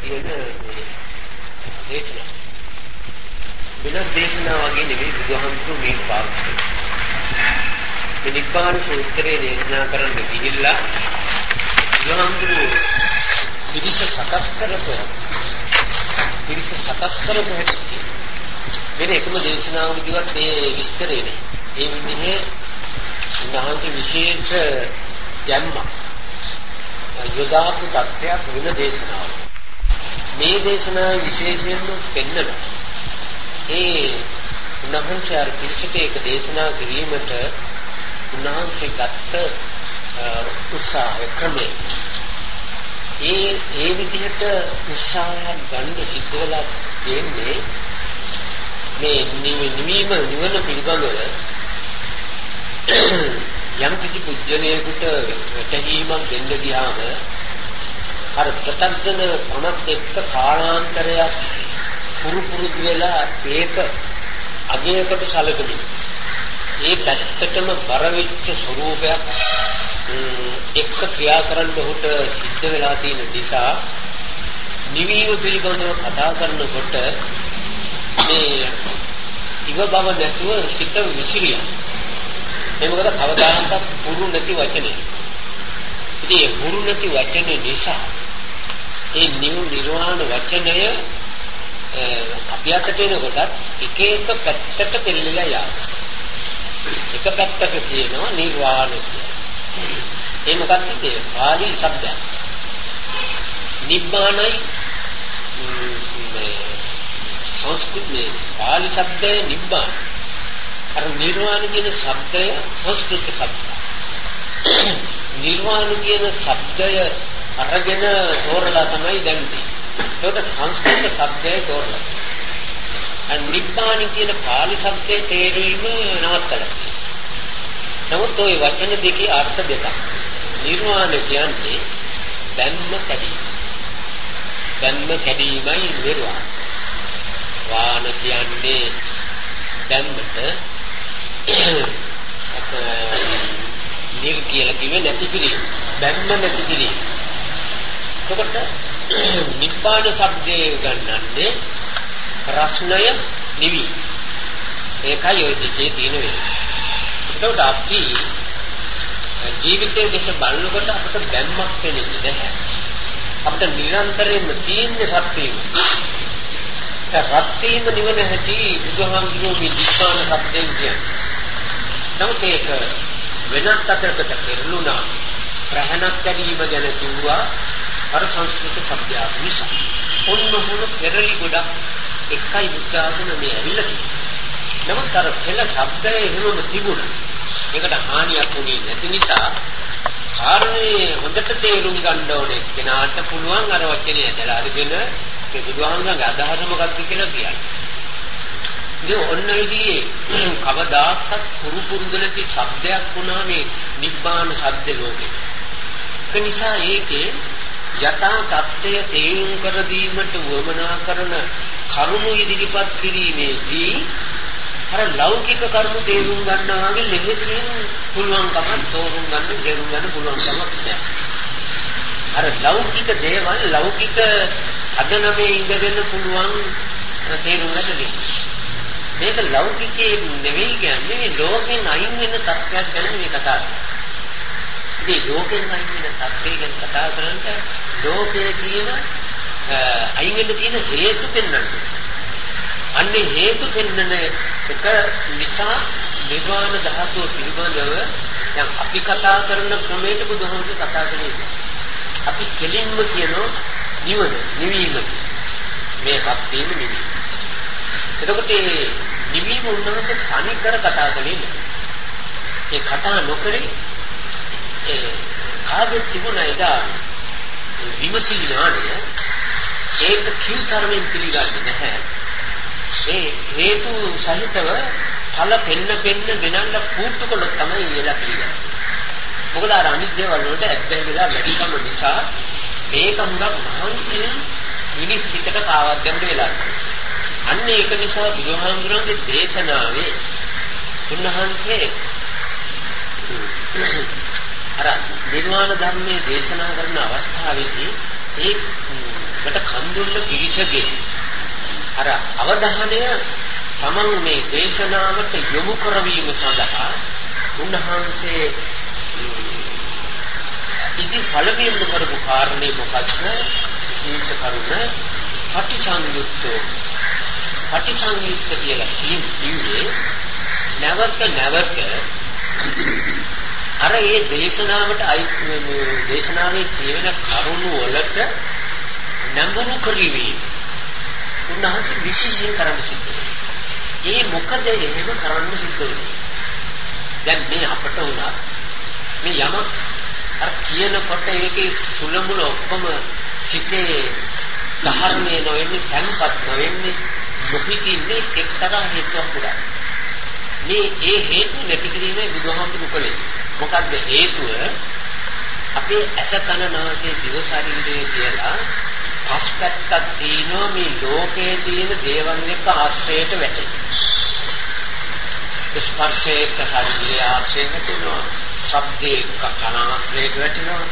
තියෙන දේශනා. වෙනත් දේශනා වගේ නෙවෙයි බුදුහාමුදුරුවෝ මේ පාවිච්චි කරන්නේ. මේ නිබ්බාන සූත්‍රයේ දේශනා කරන්න ගිහිල්ලා බුදුහාමුදුරුවෝ පිරිස සකස් කරපු හැටි වෙන එකම දේශනාවකදීවත් මේ විස්තරේ නෑ. ඒ විදිහේ උන්වහන්සේ විශේෂ යම්ම යොදාපු තත්ත්වයක් වෙන දේශනාවක්. මේ දේශනාවේ විශේෂයෙන්ම පෙන්නන ඒ උන්වහන්සේ අර පිළිසිත එක දේශනා කිරීමට උන්වහන්සේ ගත්ත උත්සාහය ක්‍රමය ඒ විදිහට උත්සාහයක් ගන්න සිද්ධ වෙලා තියෙන්නේ මේ නිවන පිළිබඳව යම් කිසි පුජ්‍යලයකට වැටහීමක් දෙන්න ගියාම අර ප්‍රත්‍යක්ෂන ප්‍රමත් එක්ක කාලාන්තරයක් පුරුදු වෙලා ඒක අගයකට සැලකෙන්නේ. ඒ පැත්තටම බර වෙච්ච ස්වરૂපයක් එක්ක ක්‍රියා කරන්න උට සිද්ධ වෙලා තියෙන නිසා නිවීම පිළිබඳව කතා කරනකොට මේ ඉව බව නැතුව සිත විසිරියා. ඒ මොකද කවදාකවත් පුරු නැති වචනේ. ඉතින් ඒ පුරු නැති වචනේ නිසා ඒ නිර්වාණ වචනය අපි අතට එනකොට එක එක පැත්තට පෙළෙලා යනවා. එක පැත්තක තියෙනවා නිර්වාණ කියලා. ඒ මොකක්ද ඒ පාලි શબ્දයක්. නිබ්බානයි සංස්කෘතයේ පාලි શબ્දය නිබ්බාන. අර නිර්වාණ කියන શબ્දය සංස්කෘත શબ્දය. නිර්වාණ කියන શબ્දය අරගෙන තෝරලා තමයි දැම්මේ. ඒක සංස්කෘත શબ્දය තෝරලා. අර නිබ්බාන කියන පාලි શબ્දයේ තේරීම නවත්තලා. නමුත් ওই වචන දෙකේ අර්ථ දෙකක්. නිර්වාණ කියන්නේ ධම්ම කැඩීම. ධම්ම කැඩීමයි නිර්වාණ. වාන කියන්නේ ධම්මට නිර් කියලා කිව්වේ නැති කිරීම. ධම්ම නැති කිරීම. එතකොට නිබ්බාන શબ્දේ ගන්නන්නේ රස්නය නිවි. ඒකයි ඔය දෙකේ තියෙන වෙනස. එතකොට අපි ජීවිතයේ දේශ බලනකොට අපිට ධම්මක් පේන්නේ නැහැ. අපිට නිරන්තරයෙන්ම තියෙන සත්‍යය. රත්ත්‍රීම නිවන හැටි බුදුහාමුදුරුවෝ මේ නිබ්බාන શબ્දයෙන් කියන්නේ. නමුත් ඒක වෙනත් අතරකට පෙරළුණා. ප්‍රහනක් කැඩීම ගැන කිව්වා අර සංස්කෘත શબ્දයක් නිසා. ඔන්නෝම පෙරලි ගොඩක් එකයි බුද්ධාගම මේ ඇවිල්ලා තියෙන්නේ. නමුත් අර පෙළ શબ્දය එහෙමම තිබුණා. ඒකට හානියක් වුණේ නැති නිසා කාරණේ හොඳට තේරුම් ගන්න ඕනේ. කෙනාට පුළුවන් අර වචනේ ඇදලා අරගෙන මේ බුදුහාමුදුරන්ගේ අදහස මොකක්ද කියලා කියන්න. ඉතින් ඔන්න ඉතින් කවදාකවත් පුරුදුලති શબ્දයක් වුණා මේ නිබ්බාන શબ્ද ලෝකේ. ඒ නිසා ඒකේ යථා තත්ත්වය තේරුම් කර දීමට වමනා කරන කරුණු ඉදිරිපත් කිරීමේදී අර ලෞකික කරුණු තේරුම් ගන්නවා වගේ ලෙහෙසියෙන් පුළුවන්කම තෝරුම් ගන්න තේරුම් ගන්න පුළුවන්කමක් නැහැ. අර ලෞකික දේවල් ලෞකික අදනමේ ඉඳගෙන පුළුවන් තේරුම් ගන්න. මේක ලෞකිකේ නෙවෙයි කියන්නේ මේ ලෝකෙන් අයින් වෙන තත්ත්වයක් ගැන මේ කතා කරන්නේ. ඉතින් ලෝකෙන් අයින් වෙන තත්ත්වය ගැන කතා කරනකොට ලෝකයේ තියෙන අයින් වෙන්න තියෙන හේතු පෙන්වන්නේ. අන්නේ හේතු පෙන්වන එක නිසා නිර්වාණ ධාතුව පිළිබඳව දැන් අපි කතා කරන ක්‍රමයට බුදුහාමුදුරුවෝ කතා කරන්නේ. අපි කෙලින්ම කියනවා නිවන නිවීම මේ හත්වීම නිවීම. එතකොට මේ නිවීම උන්වහන්සේ තනි කර කතා කළේ නෑ. ඒ කතා නොකරේ කාගෙත් තිබුණා එදා විමසිලි ඥානය ඒක කිව්තරමින් පිළිගන්නේ නැහැ. ඒ හේතු සහිතව ඵල පෙන්න ගෙනල්ලා පුට්ටු කළොත් තමයි එලා පිළිගන්නේ. මොකද අර අනිත් දේවල් වලට ඇබ්බැහි වෙලා වැඩිකම නිසා මේක හුඟක් මහන්සියෙන් විනිශ්චිතට කාවත් ගන්න වෙලා. අන්න ඒක නිසා බුදුහාමුදුරන්ගේ දේශනාවේ උන්වහන්සේ අර නිර්වාණ ධර්මයේ දේශනා කරන අවස්ථාවේදී ඒකට කම් දුන්න පිරිසගේ අර අවධානය තමන් මේ දේශනාවට යොමු කරවීම සඳහා උන්වහන්සේ ඉති පළවෙනිම කරපු කාරණේ මොකක්ද? විශේෂ කරුණ පටිසංයුක්ත කියලා කියන්නේ නැවත අර ඒ දේශනාවේ තියෙන කරුණු වලට නඹුරු කිරීම උන්වහන්සේ විශේෂයෙන් කරන්න සිද්ධ වෙනවා. ඒ මොකද එහෙම කරන්න සිද්ධ වෙන්නේ? දැන් මේ අපට උනා මේ යමක් අර කියනකොට ඒකේ සුලමුල ඔක්කොම සිටේ ධර්මයේ නොවෙන්නේ තැන්පත් නොවෙන්නේ නොපිටින්නේ එක්තරා හේතුවක් උඩා. මේ ඒ හේතු නැති කිරීමේ බුදුහාමුදුරු කලේ. මොකද්ද හේතුව? අපේ ඇස කන නාසය දිව ශරීරය කියලා පස්පැත්තක් තියෙනවා මේ ලෝකයේ තියෙන දේවල් එක්ක ආශ්‍රයයට වැටෙන. ස්පර්ශයක ශරීරය ආශ්‍රයයට වැටෙනවා. ශබ්දේ කන ආශ්‍රයයට වැටෙනවා.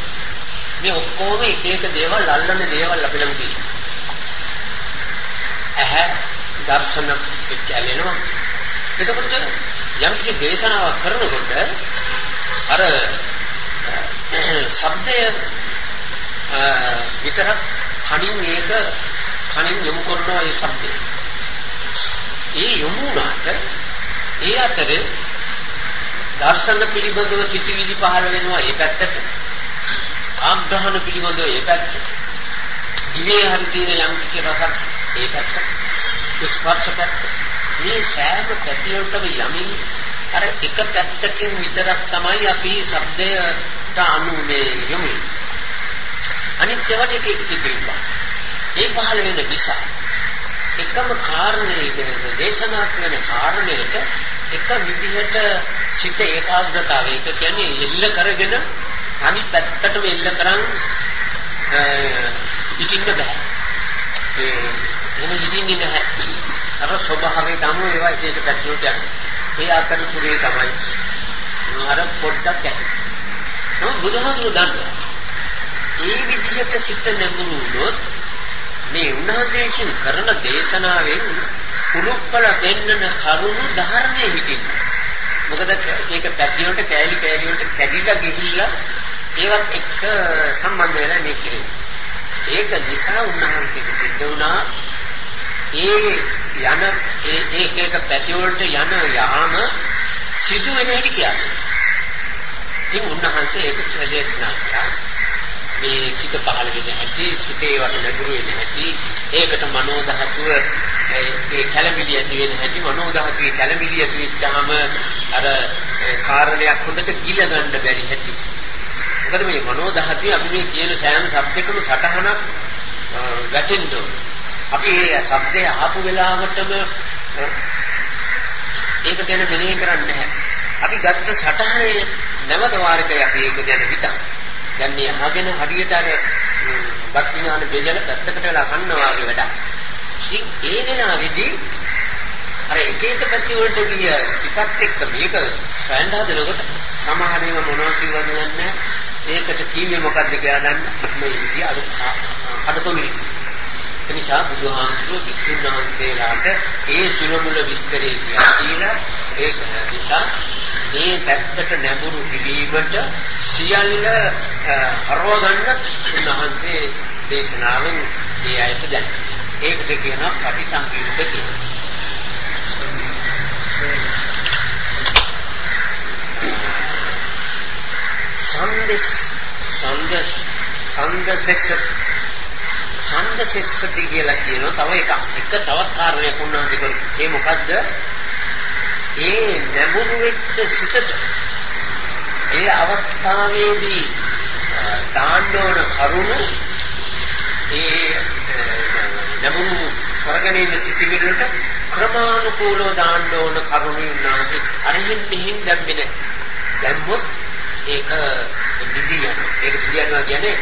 මේ ඔක්කොම එක එක දේවල් අල්ලන දේවල් අපි ළඟ තියෙනවා. ඇහැ දර්ශන පිටකලෙනවා. එතකොට යම් කිසි දේශනාවක් කරනකොට අර ශබ්දය විතරක් කනින් යොමු කරනවා ඒ ශබ්දය. ඒ යොමු වුණාට ඒ අතරේ දර්ශන පිළිබඳව සිතිවිලි පහළ වෙනවා ඒ පැත්තට. ආග්‍රහණ පිළිබඳව ඒ පැත්තට. දිවේ හරි තියෙන යම් කිසි රසක් ඒ පැත්තට. ස්පර්ශ පැත්ත. මේ සෑම පැතිවලටම යමින් අර එක පැත්තකින් විතරක් තමයි අපි ශබ්දයට අනුනේ යොමු. අනිත් ඒවාට එක සිද්ධ වෙනවා. ඒ පහළ වෙන නිසා එකම කාරණේ දේශනා කරන කාරණයට එක විදිහට සිත ඒකාග්‍රතාවය ඒක කියන්නේ එල්ල කරගෙන අනිත් පැත්තටම එල්ල කරන් ඉතින්න බෑ. එහෙම ඉතින්නේ නැහැ. අර ස්වභාවයෙන් තමයි ඒවා එක එක පැත්තට යන්නේ. ඒ අතරතුරේ තමයි අර පොඩ්ඩක් ඇති. නමුත් බුදුහාමුදුරු දන්නවා. ඒ විදිහට සිත නැඹුරු වුණොත් මේ උන්වහන්සේ විසින් කරන දේශනාවෙන් කුරුප්පල දෙන්නන කරුණු ධර්මයේ හිටින්න. මොකද ඒක පැතිවලට කෑලි වලට කැඩිලා ගිහිල්ලා ඒවත් එක්ක සම්බන්ධ වෙලා මේ කියන්නේ. ඒක නිසා උන්වහන්සේට සිද්ධ වුණා ඒ යන ඒක පැතිවලට යන යාම සිදු වෙන හැටි කියන්නේ. ඉතින් උන්වහන්සේ ඒක ප්‍රදේශනා කළා. මේ සිත පහළ වෙන හැටි, සිතේ වට නැගුරු වෙන හැටි, ඒකට මනෝ ධාතුව ඒ කැළඹිලි ඇති වෙන හැටි, මනෝ ධාතුවේ කැළඹිලි ඇති වෙච්චාම අර කාරණයක් හොඳට ගිල ගන්න බැරි හැටි. මොකද මේ මනෝ ධාතුවේ අපි මේ කියන සෑම શબ્දයකම සටහනක් වැටෙන්න ඕන. අපි මේ શબ્දය ආපු වෙලාවටම ඒක ගැන මෙනෙහි කරන්නේ නැහැ. අපි ගත්ත සටහනේ නැවත වාරකයක් අපි ඒක ගැන හිතන්න. දැන් මේ අහගෙන හරියට අර බත් විඥාන බෙදලා පැත්තකට වෙලා කන්නවා වගේ වැඩක්. ඉතින් ඒ වෙනාවේදී අර එක එක පැති වලට ගිය සිතත් එක්ක මේක සෑහෙන හදනකොට සමහර ඒවා මොනවා කිව්වද නැහැ. ඒකට කිව්වේ මොකද්ද කියලා දන්න මේ විදිය අඩතොලි. ඒ නිසා බුදුහාමුදුරුවෝ වික්ෂුන් වහන්සේලාට ඒ සුලමුල විස්තරේ කියලා ඒක නිසා මේ පැත්තට නැඹුරු කිරීමට සියල්ල හරවගන්න උන්වහන්සේ දේශනාවෙන් මේ අයට දැන් ඒකට කියනවා පටිසංයුක්ත කියලා. සංදසෙස්සති කියලා කියනවා තව එකක්. තවත් කාරණයක් උන්වහන්සේ කරා. ඒ මොකද්ද? ඒ නැඹුරු වෙච්ච සිතට ඒ අවස්ථාවේදී දාන්න ඕන කරුණු ඒ නැඹුරු කරගෙන ඉන්න සිතිවිල්ලට ක්‍රමානුකූලව දාන්න ඕන කරුණු උන්වහන්සේ අරින් මෙහින් දැම්බෙන්නේ. දැම්මොත් ඒක නිදියන. ඒක කියනවා කියන්නේ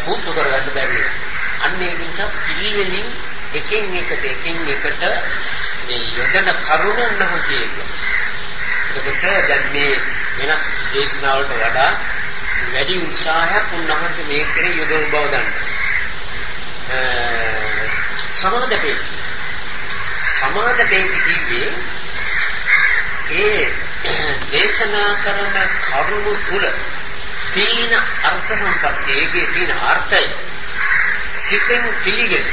පුරුදු කරගන්න බැරි. අන්න ඒ නිසා පිළිවෙලින් එකින් එකට මේ යොදන කරුණ උන්වහන්සේ ඒකට දැන් මේ වෙනස් දේශනාවලට වඩා වැඩි උත්සාහයක් උන්වහන්සේ මේ කරේ යොදවන බව දන්නවා. සමාදපේති කිව්වේ ඒ දේශනා කරන කරුණු තුල තීන අර්ථ සම්පත්තිය, ඒකේ තියෙන අර්ථය සිතෙන් පිළිගෙන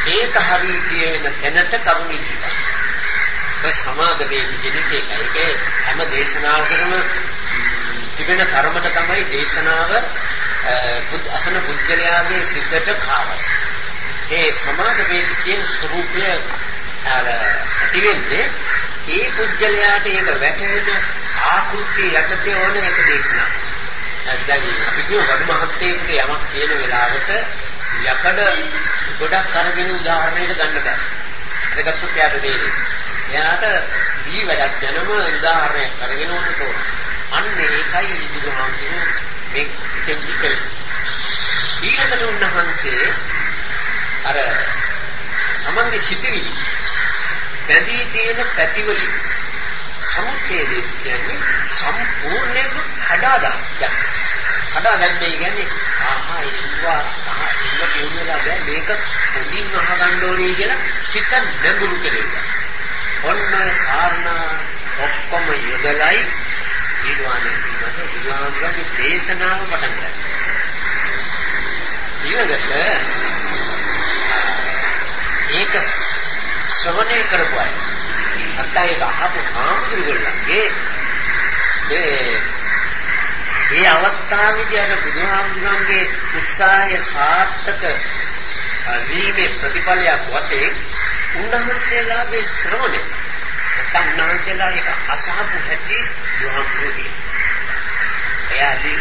ඒක හරි කියන තැනට කරුණු ඉදිරිපත්. ඒ සමාදපේති කියන්නේ ඒකයි. හැම දේශනාවකටම තිබෙන ධර්මත තමයි දේශනාව අසන පුද්ගලයාගේ සිතට කාවයි. ඒ සමාදපේති කියන ස්වરૂපය ඇති වෙන්නේ ඒ පුද්ගලයාට ඒක වැටහෙන ආකෘතිය යටතේ ඕන එක දේශනා. දැන් අපි කියමු වඩු මහත්තයෙකුට යමක් කියන වෙලාවට යකඩ ගොඩක් අරගෙන උදාහරණයකට ගන්න බෑ. ඒක ගත්තොත් යාට දෙන්නේ. එයාට දී වැඩක් යනම උදාහරණයක් අරගෙන ඕන තෝරන. අන්න ඒකයි බුදුහාමුදුරුවෝ මේ දෙන්නේ. ඊළඟට උන්වහන්සේ අර තමන්ගේ සිතිවිලි බැඳී තියෙන පැතිවලින් සමුච්ඡේදය කියන්නේ සම්පූර්ණයෙන්ම කඩාගන්න. කඩාගන්නේ කියන්නේ ඉන්න කියුණා බෑ මේක පොඩින් අහගන්න ඕනේ කියලා සිත නැඹුරු කෙරෙනවා. ඔන්න කාරණා ඔක්කොම යොදලයි ඊළානේ බුදුහාමුදුරන්ගේ දේශනාව පටන් ගන්නවා. ඊළඟට ඒක ශ්‍රවණය කරපුවා. අත්තා ඒක අහපු හාමුදුරුවෝලගේ ඒ අවස්ථාවේදී අර බුදුහාමුදුරන්ගේ උත්සාහය සාර්ථක වීමේ ප්‍රතිඵලයක් වශයෙන් උන්වහන්සේලාගේ ශ්‍රවණය නැත්නම් උන්වහන්සේලා ඒක අසහපු හැටි බුදුහාමුදුරුවෝ එයාදී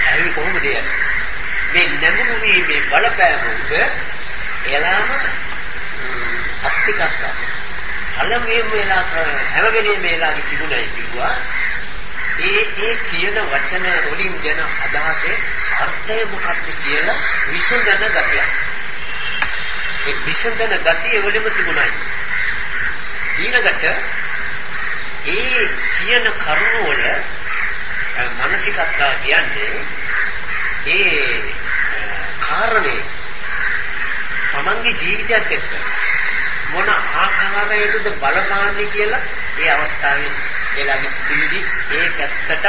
ඇයි කොහොමද මේ නැඹුරු වීමේ බලපෑම උද එලාම අත්‍යකත්ත අලමේම වෙලා හැම වෙලේම වෙලාගේ තිබුණයි කිව්වා ඒ කියන වචන වලින් ගැන අදහසේ අර්ථය මොකක්ද කියලා විසඳන ගතිය. ඒ විසඳන ගතිය වලම තිබුණයි. ඊළඟට ඒ කියන කරුණ වල මානසිකත්වය කියන්නේ ඒ කාරණේ තමන්ගේ ජීවිතයත් එක්ක මොන ආකාරයකටද බලපාන්නේ කියලා ඒ අවස්ථාවේ එයාගේ සිතිවිලි ඒ පැත්තට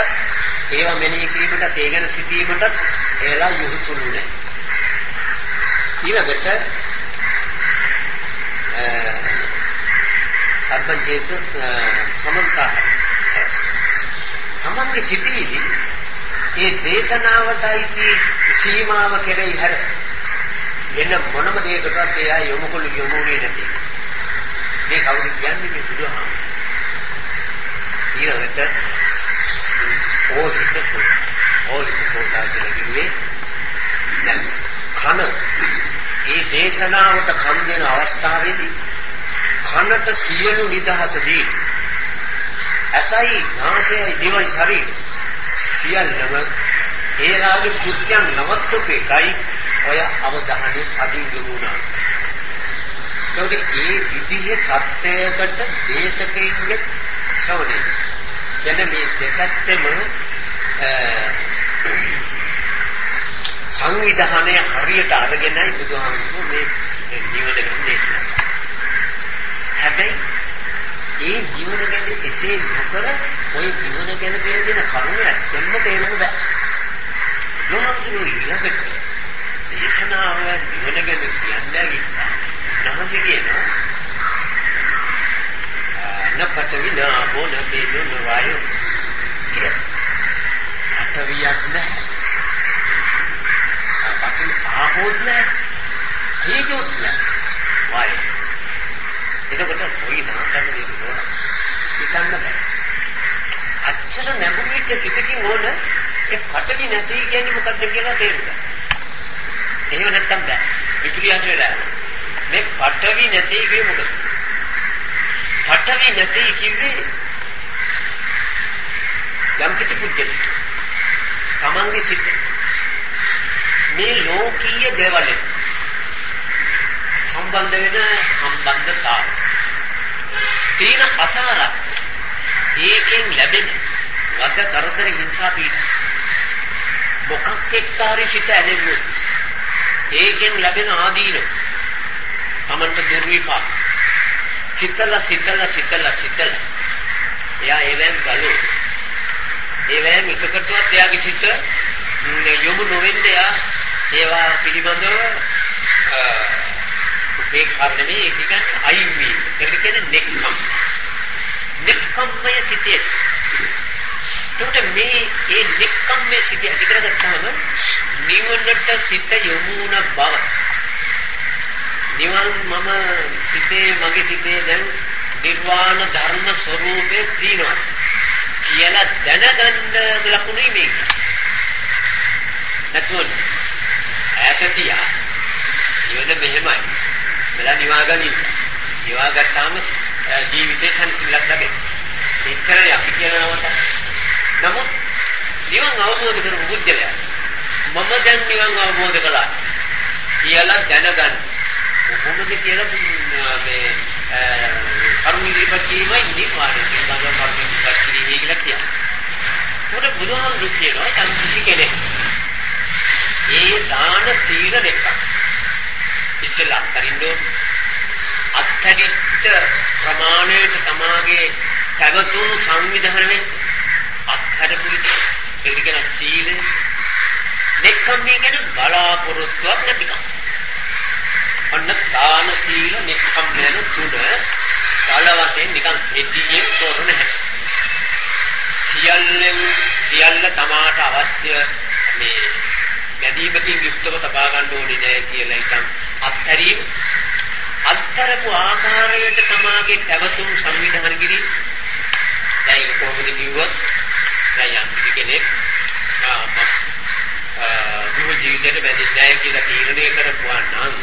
ඒව මෙනෙහි කිරීමට ඒ ගැන සිතීමට එයාලා යොහුසුළු නැහැ. ඊළඟට සම්බන්ජේත සමන්තා තමන්ගේ සිතිවිලි ඒ දේශනාවටයි සීමාව කෙරෙහි හැර වෙන මොනම දෙයකටවත් එයා යොමුකොළු යොමුනේ නැති. මේ කවුරු කියන්නේ මේ බුදුහාමුදුරුවෝ. ඊළඟට ඕහිත සෝතා කියන්නේ දැන් කන ඒ දේශනාවට කන් දෙන අවස්ථාවේදී කනට සියලු නිදහස දී ඇසයි නාසයයි දිවයි ශරීරය සියල්ලම ඒලාගේ කෘත්‍යයන් නවත්වපු එකයි ඔය අවධානය අදින් යොමුනා. ඒකට ඒ විදිහේ තත්ත්වයකට දේශකෙන්ගේ ශ්‍රවණය. කියන්නේ මේ දෙකත්තෙම සංවිධානය හරියට අරගෙනයි බුදුහාමුදුරුවෝ මේ නිවන ගැන දේශනා කළේ. හැබැයි ඒ නිවන ගැන එසේ නොකර ඔය නිවන ගැන කියන කරුණ ඇත්තම තේරුම් බෑ. බුදුහාමුදුරුවෝ ඊළඟට දේශනාව නිවන ගැන කියන්නේ නැහසේ කියනවා නපටවි නාමෝ නතේජෝ නවායෝ කිය. අටවියක් නැහැ. අපිට ආපෝත් නැහැ. තේජෝත් නැහැ. වායෝ. එතකොට කොයි නාමකද දෙන්නේ? හිතන්න බෑ. අච්චර නැඹුරුච්ච සිතකින් ඕන ඒ පටවි නැති කියන්නේ මොකද්ද කියලා තේරුණා. එහෙම නැත්තම් බෑ. විප්‍රියාස වෙලා. මේ පටවි නැති කියේ මොකද? පටවි නැති කිව්වේ යම් කිසි පුද්ගලෙක් තමන්ගේ සිත මේ ලෝකීය දේවල් සම්බන්ධ වෙන සම්බන්ධතාව තීන අසාර ඒකෙන් ලැබෙන වද කරදර හිංසා පීඩා මොකක් එක්කාරී සිත ඇලෙන්නේ ඒකෙන් ලැබෙන ආදීන තමන්ට දුර්විපාක. සිතලා. එයා ඒවෙන් ගලු. ඒවෙන් එකකටවත් එයාගේ සිත යොමු නොවෙන්න එයා ඒවා පිළිබඳව ඒ කාරණේ ඒක කියන්නේ අයින් වීම. ඒක කියන්නේ නෙක්ඛම්මය සිතේ. එතකොට මේ නෙක්ඛම්මය සිතේ ඇති කරගත්තාම නිවනට සිත යොමු වුණ බව. නිවන් මම සිතේ මගේ සිතේ දැන් නිර්වාණ ධර්ම ස්වરૂපේ තියෙනවා කියලා දැනගන්න ලකුණුයි මේක. නැත්නම් ඈතතියා ඉවද මෙහෙමයි. මෙලා නිවාගනින්න. නිවාගත්තාම ජීවිතේ සංසිල්ලක් ලැබෙනවා. ඒතරයි අපි කියනවට. නමුත් නිවන් අවබෝධ කරගන්න බුද්ධලයා මම දැන් නිවන් අවබෝධ කළා කියලා දැනගන්න. කොහොමද කියලා මේ කරුණීපත් කීමයි නිවාරණය පිළිබඳව කරුණීපත් කිරීමේ කියලා කියනවා. උඩ බුදුහාමුදුරු කියනවා යම් කිසි කෙනෙක් ඒ දාන සීල දෙක ඉස්සෙල්ලා අත්හරින්න අත්හැරිච්ච ප්‍රමාණයට තමාගේ පැවතුණු සංවිධාන වෙන්න අත්හැරපු ඒක කියන සීල දෙකම කියන බලාපොරොත්තුවක් නැතිකම. අන්න දාන සීල නික්කම් යන තුන කාල වශයෙන් නිකන් දෙතියේ තෝරන හැටි. සියල්ල තමාට අවශ්‍ය මේ ගැදීමකින් යුක්තව තබා ගන්න ඕනේ නෑ කියලා ඉතින් අත්හැරීම අත්තරපු ආකාරයට තමාගේ පැවතුම් සංවිධානය කිරීම. දැන් කොහොමද කිව්වොත් දැන් යම් කෙනෙක් ජීවිතයට බැඳින්නේ කියලා තීරණය කරපුවා නම්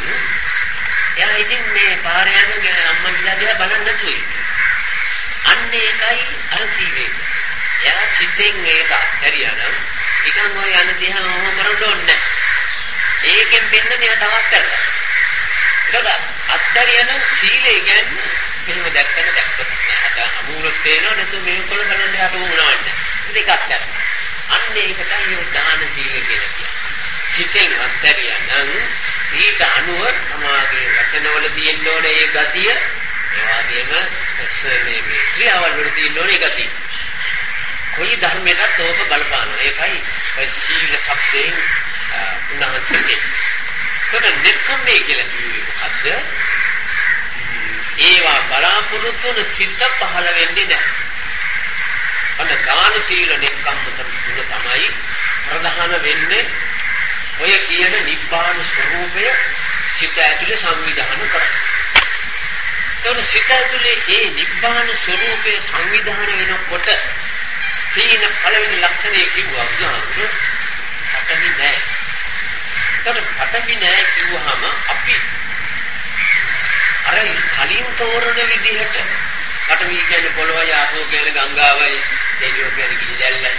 එයා ඉතින් මේ පාර යන අම්මලා දිහා බලන්න නැතුයි. අන්න ඒකයි අර සීවේ. එයා සිතෙන් ඒක අත්හැරියා නම් නිකන් ඔය යන දිහා මොහොම කරන්න ඕනේ නැහැ. ඒකෙන් දෙන්නේ එයා තවත් කරලා. ඒක අත්හැරියා නම් සීලය කියන්නේ මෙහෙම දැක්කම දැක්කම අමූලත් වෙනවා නැතු මේකවල බලන්න යට වුණාන්නේ. ඒක අත්හැරියා. අන්න ඒකටයි ඔය දාන සීල කියලා කියන්නේ. සිතෙන් අත්හැරියා නම් ඊට අනුව සමාගයේ වචනවල තියෙන්න ඕනේ ඒ ගතිය. ඒ වගේම මේ ක්‍රියාවල් වල තියෙන්න ඕනේ ගතිය. කොයි ධර්මයකටත් ඕක බලපානවා. ඒකයි ඔය සීල සබ්දයෙන් උන්වහන්සේ. ඒකට නෙක්ඛම්මේ කියලා කිව්වේ මොකද්ද? ඒවා බලාපොරොත්තු වන සිත පහළ වෙන්නේ නැහැ. අන්න දාන සීල නෙක්ඛම්ම තුන තමයි ප්‍රධාන වෙන්නේ. ඔය කියන නිබ්බාන ස්වરૂපය සිත ඇතුලේ සංවිධානය කරනවා. ඒතකොට සිත ඇතුලේ මේ නිබ්බාන ස්වરૂපයේ සංවිධානය වෙනකොට සීන පළවෙනි ලක්ෂණය කිව්වා බුදුහාමුදුරුවෝ පටවි නැහැ. ඒතකොට පටවි නැහැ කිව්වහම අපි අර කලින් තෝරන විදිහට පටවි කියන්නේ පොළොවයි ආපෝ කියන්නේ ගංගාවයි තේජෝ කියන්නේ කිසි දැල්ලයි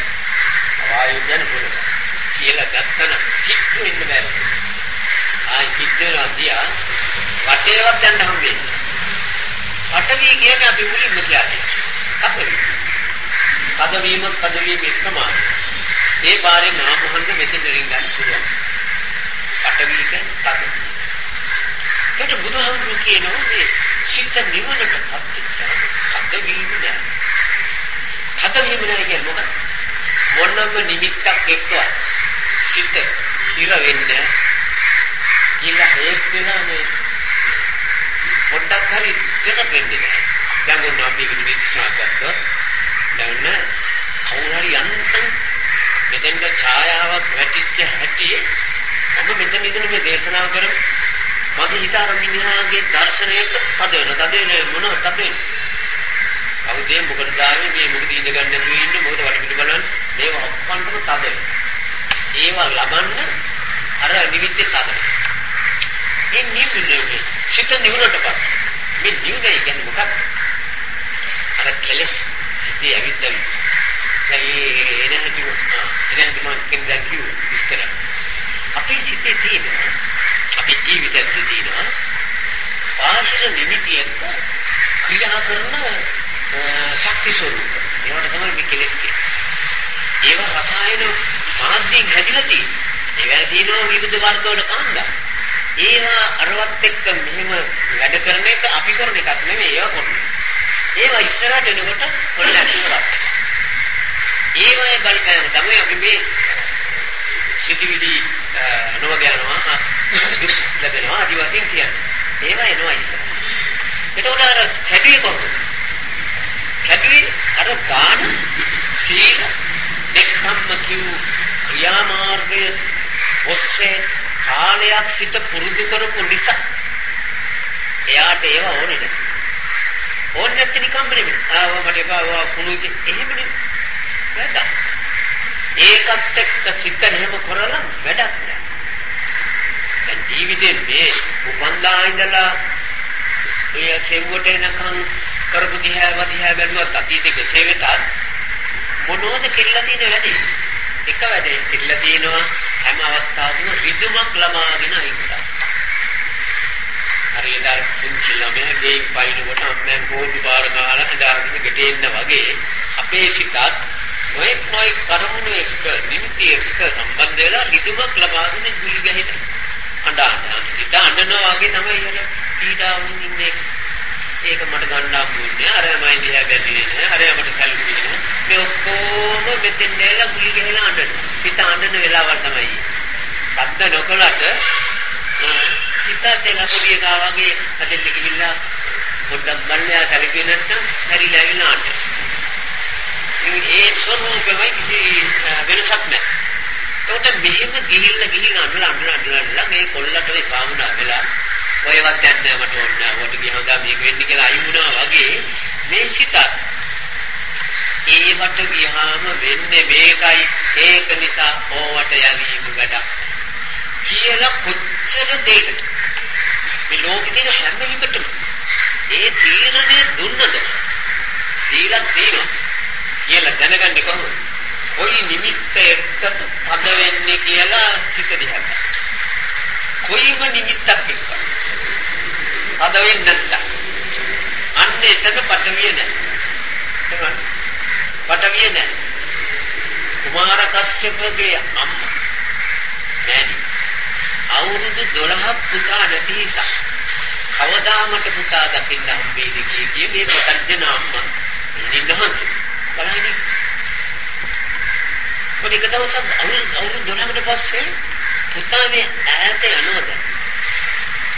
වායු කියන්නේ පොළොව කියලා ගත්තන කිට්ටු වෙන්න බෑ. ආයි කිට්ටුලා තියා වටේවත් යන්න හම්බෙන්නේ. පටවි කියන්නේ අපි මුලින්ම කියන්නේ කපවි. පදවීම එක්කමයි. ඒ පාරේ නාමහන්ද මෙතෙන් රින් ගන්න පුළුවන්. පටවි කියන්නේ පද. ඒකට බුදුහාමුදුරු කියනවා මේ සිත නිවනටපත් වෙච්චා පදවීම නෑ. පදවීම නෑ කියන්නේ මොකක්ද? මොනම නිමිත්තක් එක්කවත් සිත ඉර වෙන්නේ කියලා හේත් වෙනානේ. පොඩ්ඩක් හරි දෙක වෙන්නේ නෑ. දැන් ඔන්න අපි විශ්වාස ගත්තොත් දැන් කවුරු හරි යන්තම් මෙතෙන්ද ඡායාවක් වැටිච්ච හැටි මම මෙතන ඉඳන් මේ දේශනාව කරමු. මගේ හිත අර මිනිහාගේ දර්ශනයක තද වෙන මොනවද තද වෙන්නේ? අවුදේ මොකටද ආවේ මේ මොකද ඉඳ ගන්න නැතුව ඉන්නේ මොකද වටපිට බලන්න මේව ඔක්කොන්ටම තද වෙනවා. ඒවා ලබන්න අර නිවිත්තේ තද වෙනවා. මේ නිවින්නේ සිත නිවුණටපත් මේ නිවුනේ කියන්නේ මොකක්ද? අර කෙලෙස් ඉතින් ඇවිත්ලා එනහට මම කිව්ව විස්තර අපේ සිතේ තියෙන අපේ ජීවිතයේ තියෙන බාහිර නිමිති එක්ක ක්‍රියා කරන ශක්ති ස්වરૂප ඒවට තමයි මේ කෙලෙස් කියන්නේ. ඒවා රසායන මාධ්‍යයෙන් හැදිලා තියෙන්නේ. ඒවා තියෙනවා විවිධ වර්ග වල කාණ්ඩ. ඒවා අරවත් එක්ක මෙහෙම වැඩ කරන එක අපි කරන එකක් නෙමෙයි ඒවා කරන්නේ. ඒවා ඉස්සරහට එනකොට කොල්ල ඇතුළට. ඒවායේ බලපෑම තමයි අපි මේ සිටිවිලි නොවග යනවා දුක් ලැබෙනවා ආදි වශයෙන් කියන්නේ. ඒවා එනවා ඉස්සරහට. එතකොට අර කැඩුවේ කොහොමද? කැඩුවේ අර දාන සීල එක්කම්ම කිව් ක්‍රියාමාර්ගය ඔස්සේ කාලයක් සිට පුරුදු කරපු නිසා එයාට ඒව ඕනේ නැහැ. ඕනේ නැති නිකම්ම නෙමෙයි. මට එපා කුණුයි එහෙමනේ. වැඩ. ඒකත් එක්ක සිත එහෙම කරලා වැඩක් නැහැ. දැන් ජීවිතේ මේ උපන්දා ඉඳලා ඔය සෙව්වට එනකන් කරපු දිහා බැලුවත් අතීතේ කෙසේ වෙතත් මොනවද කියලා තියෙන වැඩේ? එක වැඩේ කියලා තියෙනවා හැම අවස්ථාවකම රිදුමක් ළමාගෙන ඉන්නවා. හරියට අර පුංචි ළමයා ගේ පයින්කොට අම්මෙන් පොඩි පාර ගහලා හදාගෙන ගෙටෙන්න වගේ අපේ සිතත් ඔය කර්මණු එක්ක නිමිති එක්ක සම්බන්ධ වෙලා රිදුමක් ලබාගෙන ගුලි ගහින අඬනවා වගේ තමයි අර පීඩාවෙන් ඉන්නේ. ඒක මට ගන්න හම්බුනේ අරමයි දිහා බැලුවේ නෑ අරමට සැලකුවේ නෑ මේ ඔක්කොම මෙතෙන් නෑලා ගුලි ගහලා අඬනවා. හිත අඬන වෙලාවල් තමයි. සද්ද නොකලට හිත දෙලකුලිය ගාවගේ අතෙන් ගිහිල්ලා පොඩ්ඩක් බලලා සැලකුවේ නැත්නම් හැරිලා ඇවිල්ලා අඬනවා. ඒ ස්වરૂපෙමයි කිසි වෙනසක් නෑ. ඒකට මෙහෙම ගිහිල්ලා අඬලා මේ කොල්ලට ඒ පාමුණා වෙලා ඔයවත් දැන් නෑ මට ඕන නෑ වට ගියහම මේක වෙන්නේ කියලා අයි වුණා වගේ මේ සිතත් ඒවට ගියාම වෙන්නේ මේකයි ඒක නිසා ඕවට යවීම වැඩක් කියලා කොච්චර දෙයකට මේ ලෝකෙ තියෙන හැම එකටම ඒ තීරණය දුන්නද දීලා තියෙනවා කියලා දැනගන්නේ කොහොමද? කොයි නිමිත්ත එක්කද පද වෙන්නේ කියලා සිත දිහා බලන්න. කොයිම නිමිත්තක් එක්ක පද වෙන්නේ නැත්තම් අන්න එතන පටවිය නැහැ. පටවිය නැහැ. කුමාර කස්සපගේ අම්මා මෑණි අවුරුදු 12ක් පුතා නැති නිසා කවදා මට පුතා දකින්න හම්බෙයිද කිය මේ පුතත්ජන අම්මා නිදහස් බලන්නේ. පොඩි දවසක් අවුරුදු 12කට පස්සේ පුතා මේ ඈත යනවද?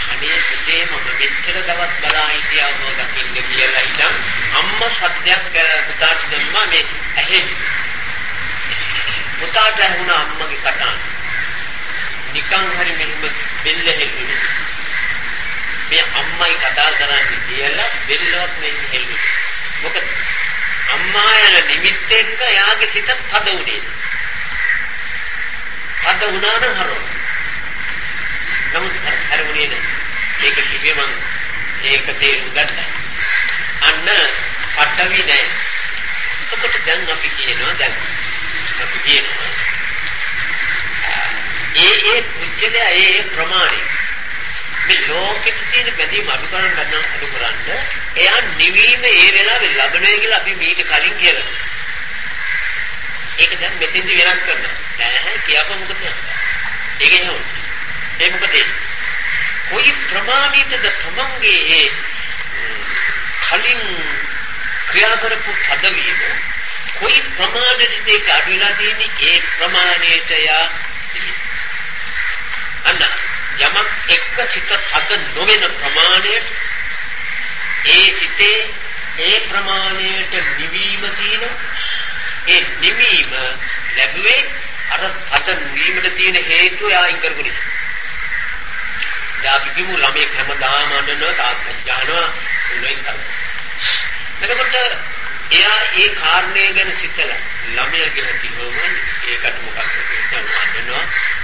අනේ පුතේ මම මෙච්චර දවස් බලා හිටියා ඔබ දකින්න කියලා ඉතින් අම්මා සත්‍යයක් පුතාට දැම්මා මේ ඇහි. පුතාට ඇහුණා අම්මගේ කටහඬ. නිකන් හරි මෙහෙම බෙල්ල හෙල්ලුනේ. මේ අම්මයි කතා කරන්නේ කියලා බෙල්ලවත් මෙහෙම හෙල්ලුනේ. මොකද අම්මා යන නිමිත්ත එක්ක යාගේ සිතත් හද උනේ. හද වුණා නම් හරෝ. නමුත් හරුනේ නෑ. ඒක කිව්වේ මං ඒක තේරුම් ගත්තා. අන්න පටවි නෑ. එතකොට දැන් අපි කියනවා ඒ පුජ්‍යලයා ඒ ප්‍රමාණය මේ ලෝකෙට තියෙන බැඳීම අඩු කරන්න එයා නිවීම ඒ වෙලාවේ ලබනවා කියලා අපි මීට කලින් කියලා. ඒක දැන් මෙතෙන්දි වෙනස් කරනවා. නෑ කියපො මොකද? ඒක එහෙම. ඒ මොකද? කොයි ප්‍රමාණයටද තමන්ගේ කලින් ක්‍රියා කරපු පදවියම කොයි ප්‍රමාණයටද ඒක අඩු වෙලා තියෙන්නේ? ඒ ප්‍රමාණයට යා අන්න යමක් එක්ක සිත හද නොවන ප්‍රමාණයට ඒ සිතේ ඒ ප්‍රමාණයට නිවීම තියෙන ඒ නිවීම ලැබුවේ අර හද නිවීමට තියෙන හේතුව යායින් කරපු නිසා. යාපිකු ළමයි හැමදාම අඬනවා තාත්තා යනවා උලෙන් කරා. එතකොට එයා ඒ කාරණේ ගැන සිතලා ළමයාගේ හිතෙම ඒකට මොකක්ද කියනවා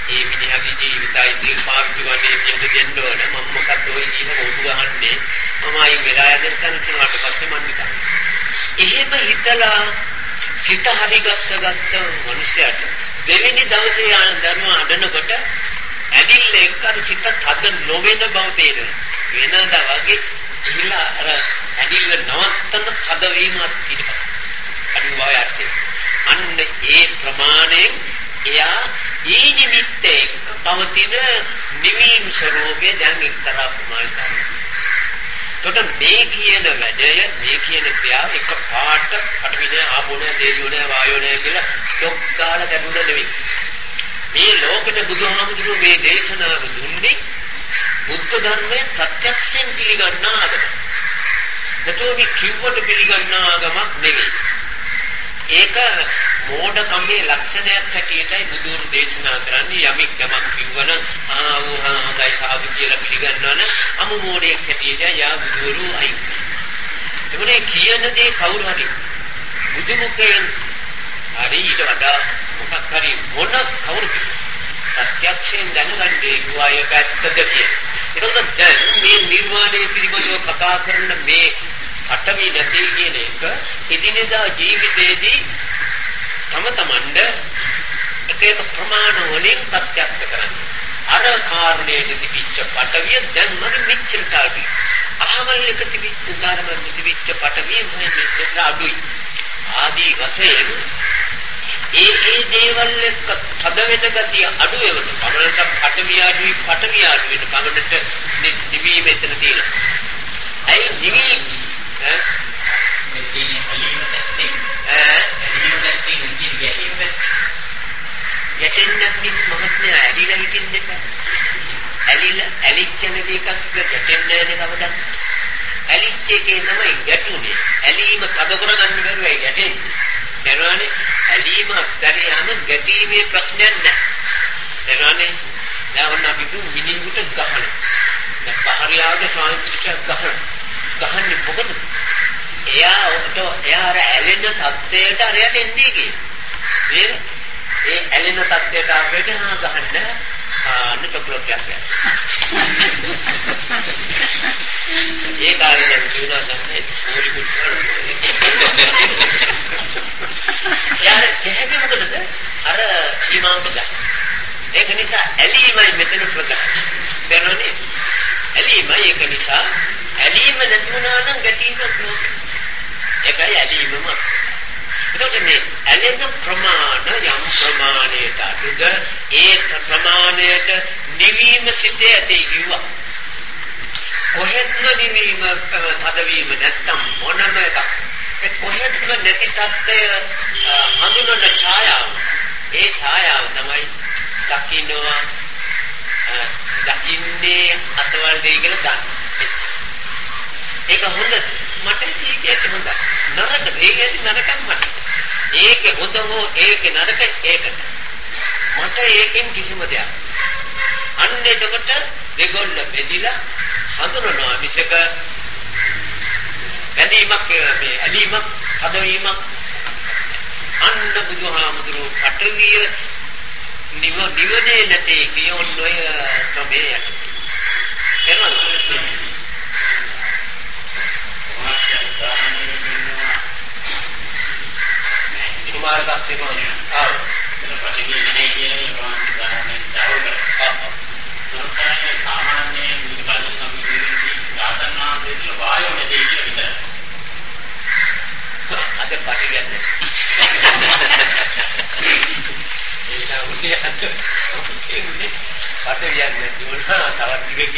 ඒ මිනිහාගේ ජීවිතය පාවිච්චි කරන්නේ දෙන්න දෙන්න ඕන මම මොකක්ද ඔය කියන කොටු ගහන්නේ මම අයි වෙලා යදස්සන් තුනට පස්සේ මම හිතන්නේ එහෙම හිතලා සිත හරි ගස්සගත්ත මිනිසයාට දෙවෙනි දවසේ යන දරුවා අඬනකොට ඇදිල්ල එක්කර සිත තද නොවන බව තේරෙනවා වෙනදා වගේ ඉහිලා අර ඇදිල්ල නවත්තන තද වීමක් පිටපත් අනිවාර්යයි අන්න ඒ ප්‍රමාණයෙන් එයා ඒ නිමිත්තේ පවතින නිවීම ස්වરૂපයේ දැන් එක්තරා ප්‍රමාණයක්. එතකොට මේ කියන වැඩය මේ කියන ක්‍රියාව එක පාට පටවිනේ ආපෝනේ තේජෝනේ වායෝනේ කියලා ඩොක් ගාලා ගැටුණ නෙවෙයි. මේ ලෝකෙට බුදුහාමුදුරුවෝ මේ දේශනාව දුන්නේ බුද්ධ ධර්මයේ ප්‍රත්‍යක්ෂයෙන් පිළිගන්න ආගම. නැතෝ මේ කිව්වට පිළිගන්න ආගමක් නෙවෙයි. ඒක මෝඩකමේ ලක්ෂණයක් හැටියටයි බුදුරු දේශනා කරන්නේ. යමෙක් යමක් කිව්වනම් හොඳයි සාදු කියලා පිළිගන්නවනම් අමු මෝඩයෙක් හැටියට යා බුදුරු අයින්. එතකොට කියන දේ කවුරු හරි බුදු මුඛයෙන් හරි ඊට වඩා මොකක් හරි මොන කවුරු ප්‍රත්‍යක්ෂයෙන් දැනගන්නේ කුවායක ඇත්තද කියලා. එතකොට දැන් මේ නිර්වාණය පිළිබඳව කතා කරන මේ අටවි නැති කියන එක එදිනෙදා ජීවිතයේදී තම තමන්ට එක ප්‍රමාණ වලින් ප්‍රත්‍යක්ෂ කරන්නේ. අර කාරණයට තිබිච්ච පටවිය දැන් මගේ මෙච්චර කාලෙ අහවල් එක තිබිච්ච ධර්මෙ තිබිච්ච පටවිය මම මෙච්චර අඩුයි. ආදී වශයෙන් ඒ දේවල් එක්ක තද වෙන ගතිය අඩු වෙන පමණට පටවිය අඩුයි වෙන පමණට නිවි මෙතන තියෙනවා. ඇයි නිවි ගැටෙන්නත් මහත්මය ඇලිලා හිටින්න එපා. ඇලිච්ච දෙකක් ගැටෙන්න යන කවදා ඇලිච්ච එකේ තමයි ගැටුනේ. ඇලීම තද කරගන්න බැරුවයි ගැටෙන්නේ. දන්නවනේ ඇලීම අත්තරේ යන ගැටීමේ ප්‍රශ්නයක් නැහැ. දන්නවනේ දැන් අපි මිනිහුට ගහන. දැන් පහරියාගේ ස්වාමීන් ගහන්නේ මොකටද? එයා ඇලෙන තත්ත්වයට අරයට එන්නේ කියන්නේ. ඒ ඇලෙන තත්ත්වයට ආවෙට ගහන්න නටොක්ලොක් යන්නේ. ඒ කාර්යය කියනවා තමයි පොලිකුත් යාර දෙහැගේ මොකටද? අර සීමාවට ගන්න. ඒක නිසා ඇලීමයි මෙතන ප්‍රකට. දැනෝනේ ඇලීමයි ඒක නිසා ඇලීම නැතුණා නම් ගැටීමක් නෑ. ඒකයි ඇලීමම. එතකොට මේ ඇලෙන ප්‍රමාණ යම් ප්‍රමාණයට අඩුද ඒ ප්‍රමාණයට නිවීම සිටේ ඇති කිව්වා. කොහෙත්ම නිවීම තදවීම නැත්තම් මොනම එකක් ඒ කොහෙත්ම නැති තත්ත්වය හඳුනන ඡායාව. ඒ ඡායාව තමයි දකින්නවා දකින්නේ අතවල දෙය කියලා දන්න. ඒක හොඳ මට ඒක හොඳ නරක ඒක නරකක් මට. ඒක හොඳ හෝ ඒක නරක ඒකට මට ඒකෙන් කිසිම දෙයක්. අන්න එතකොට දෙගොල්ල බෙදිලා හඳුනනවා මිසක බැඳීමක් මේ ඇලීමක් හදවීමක් අන්න බුදුහාමුදුරුවෝ පටවිය නිවනේ නැtei කියොන් ඔය තමයි එනවා. कुमार का सेवन सामान्य वायु अगर पार्टी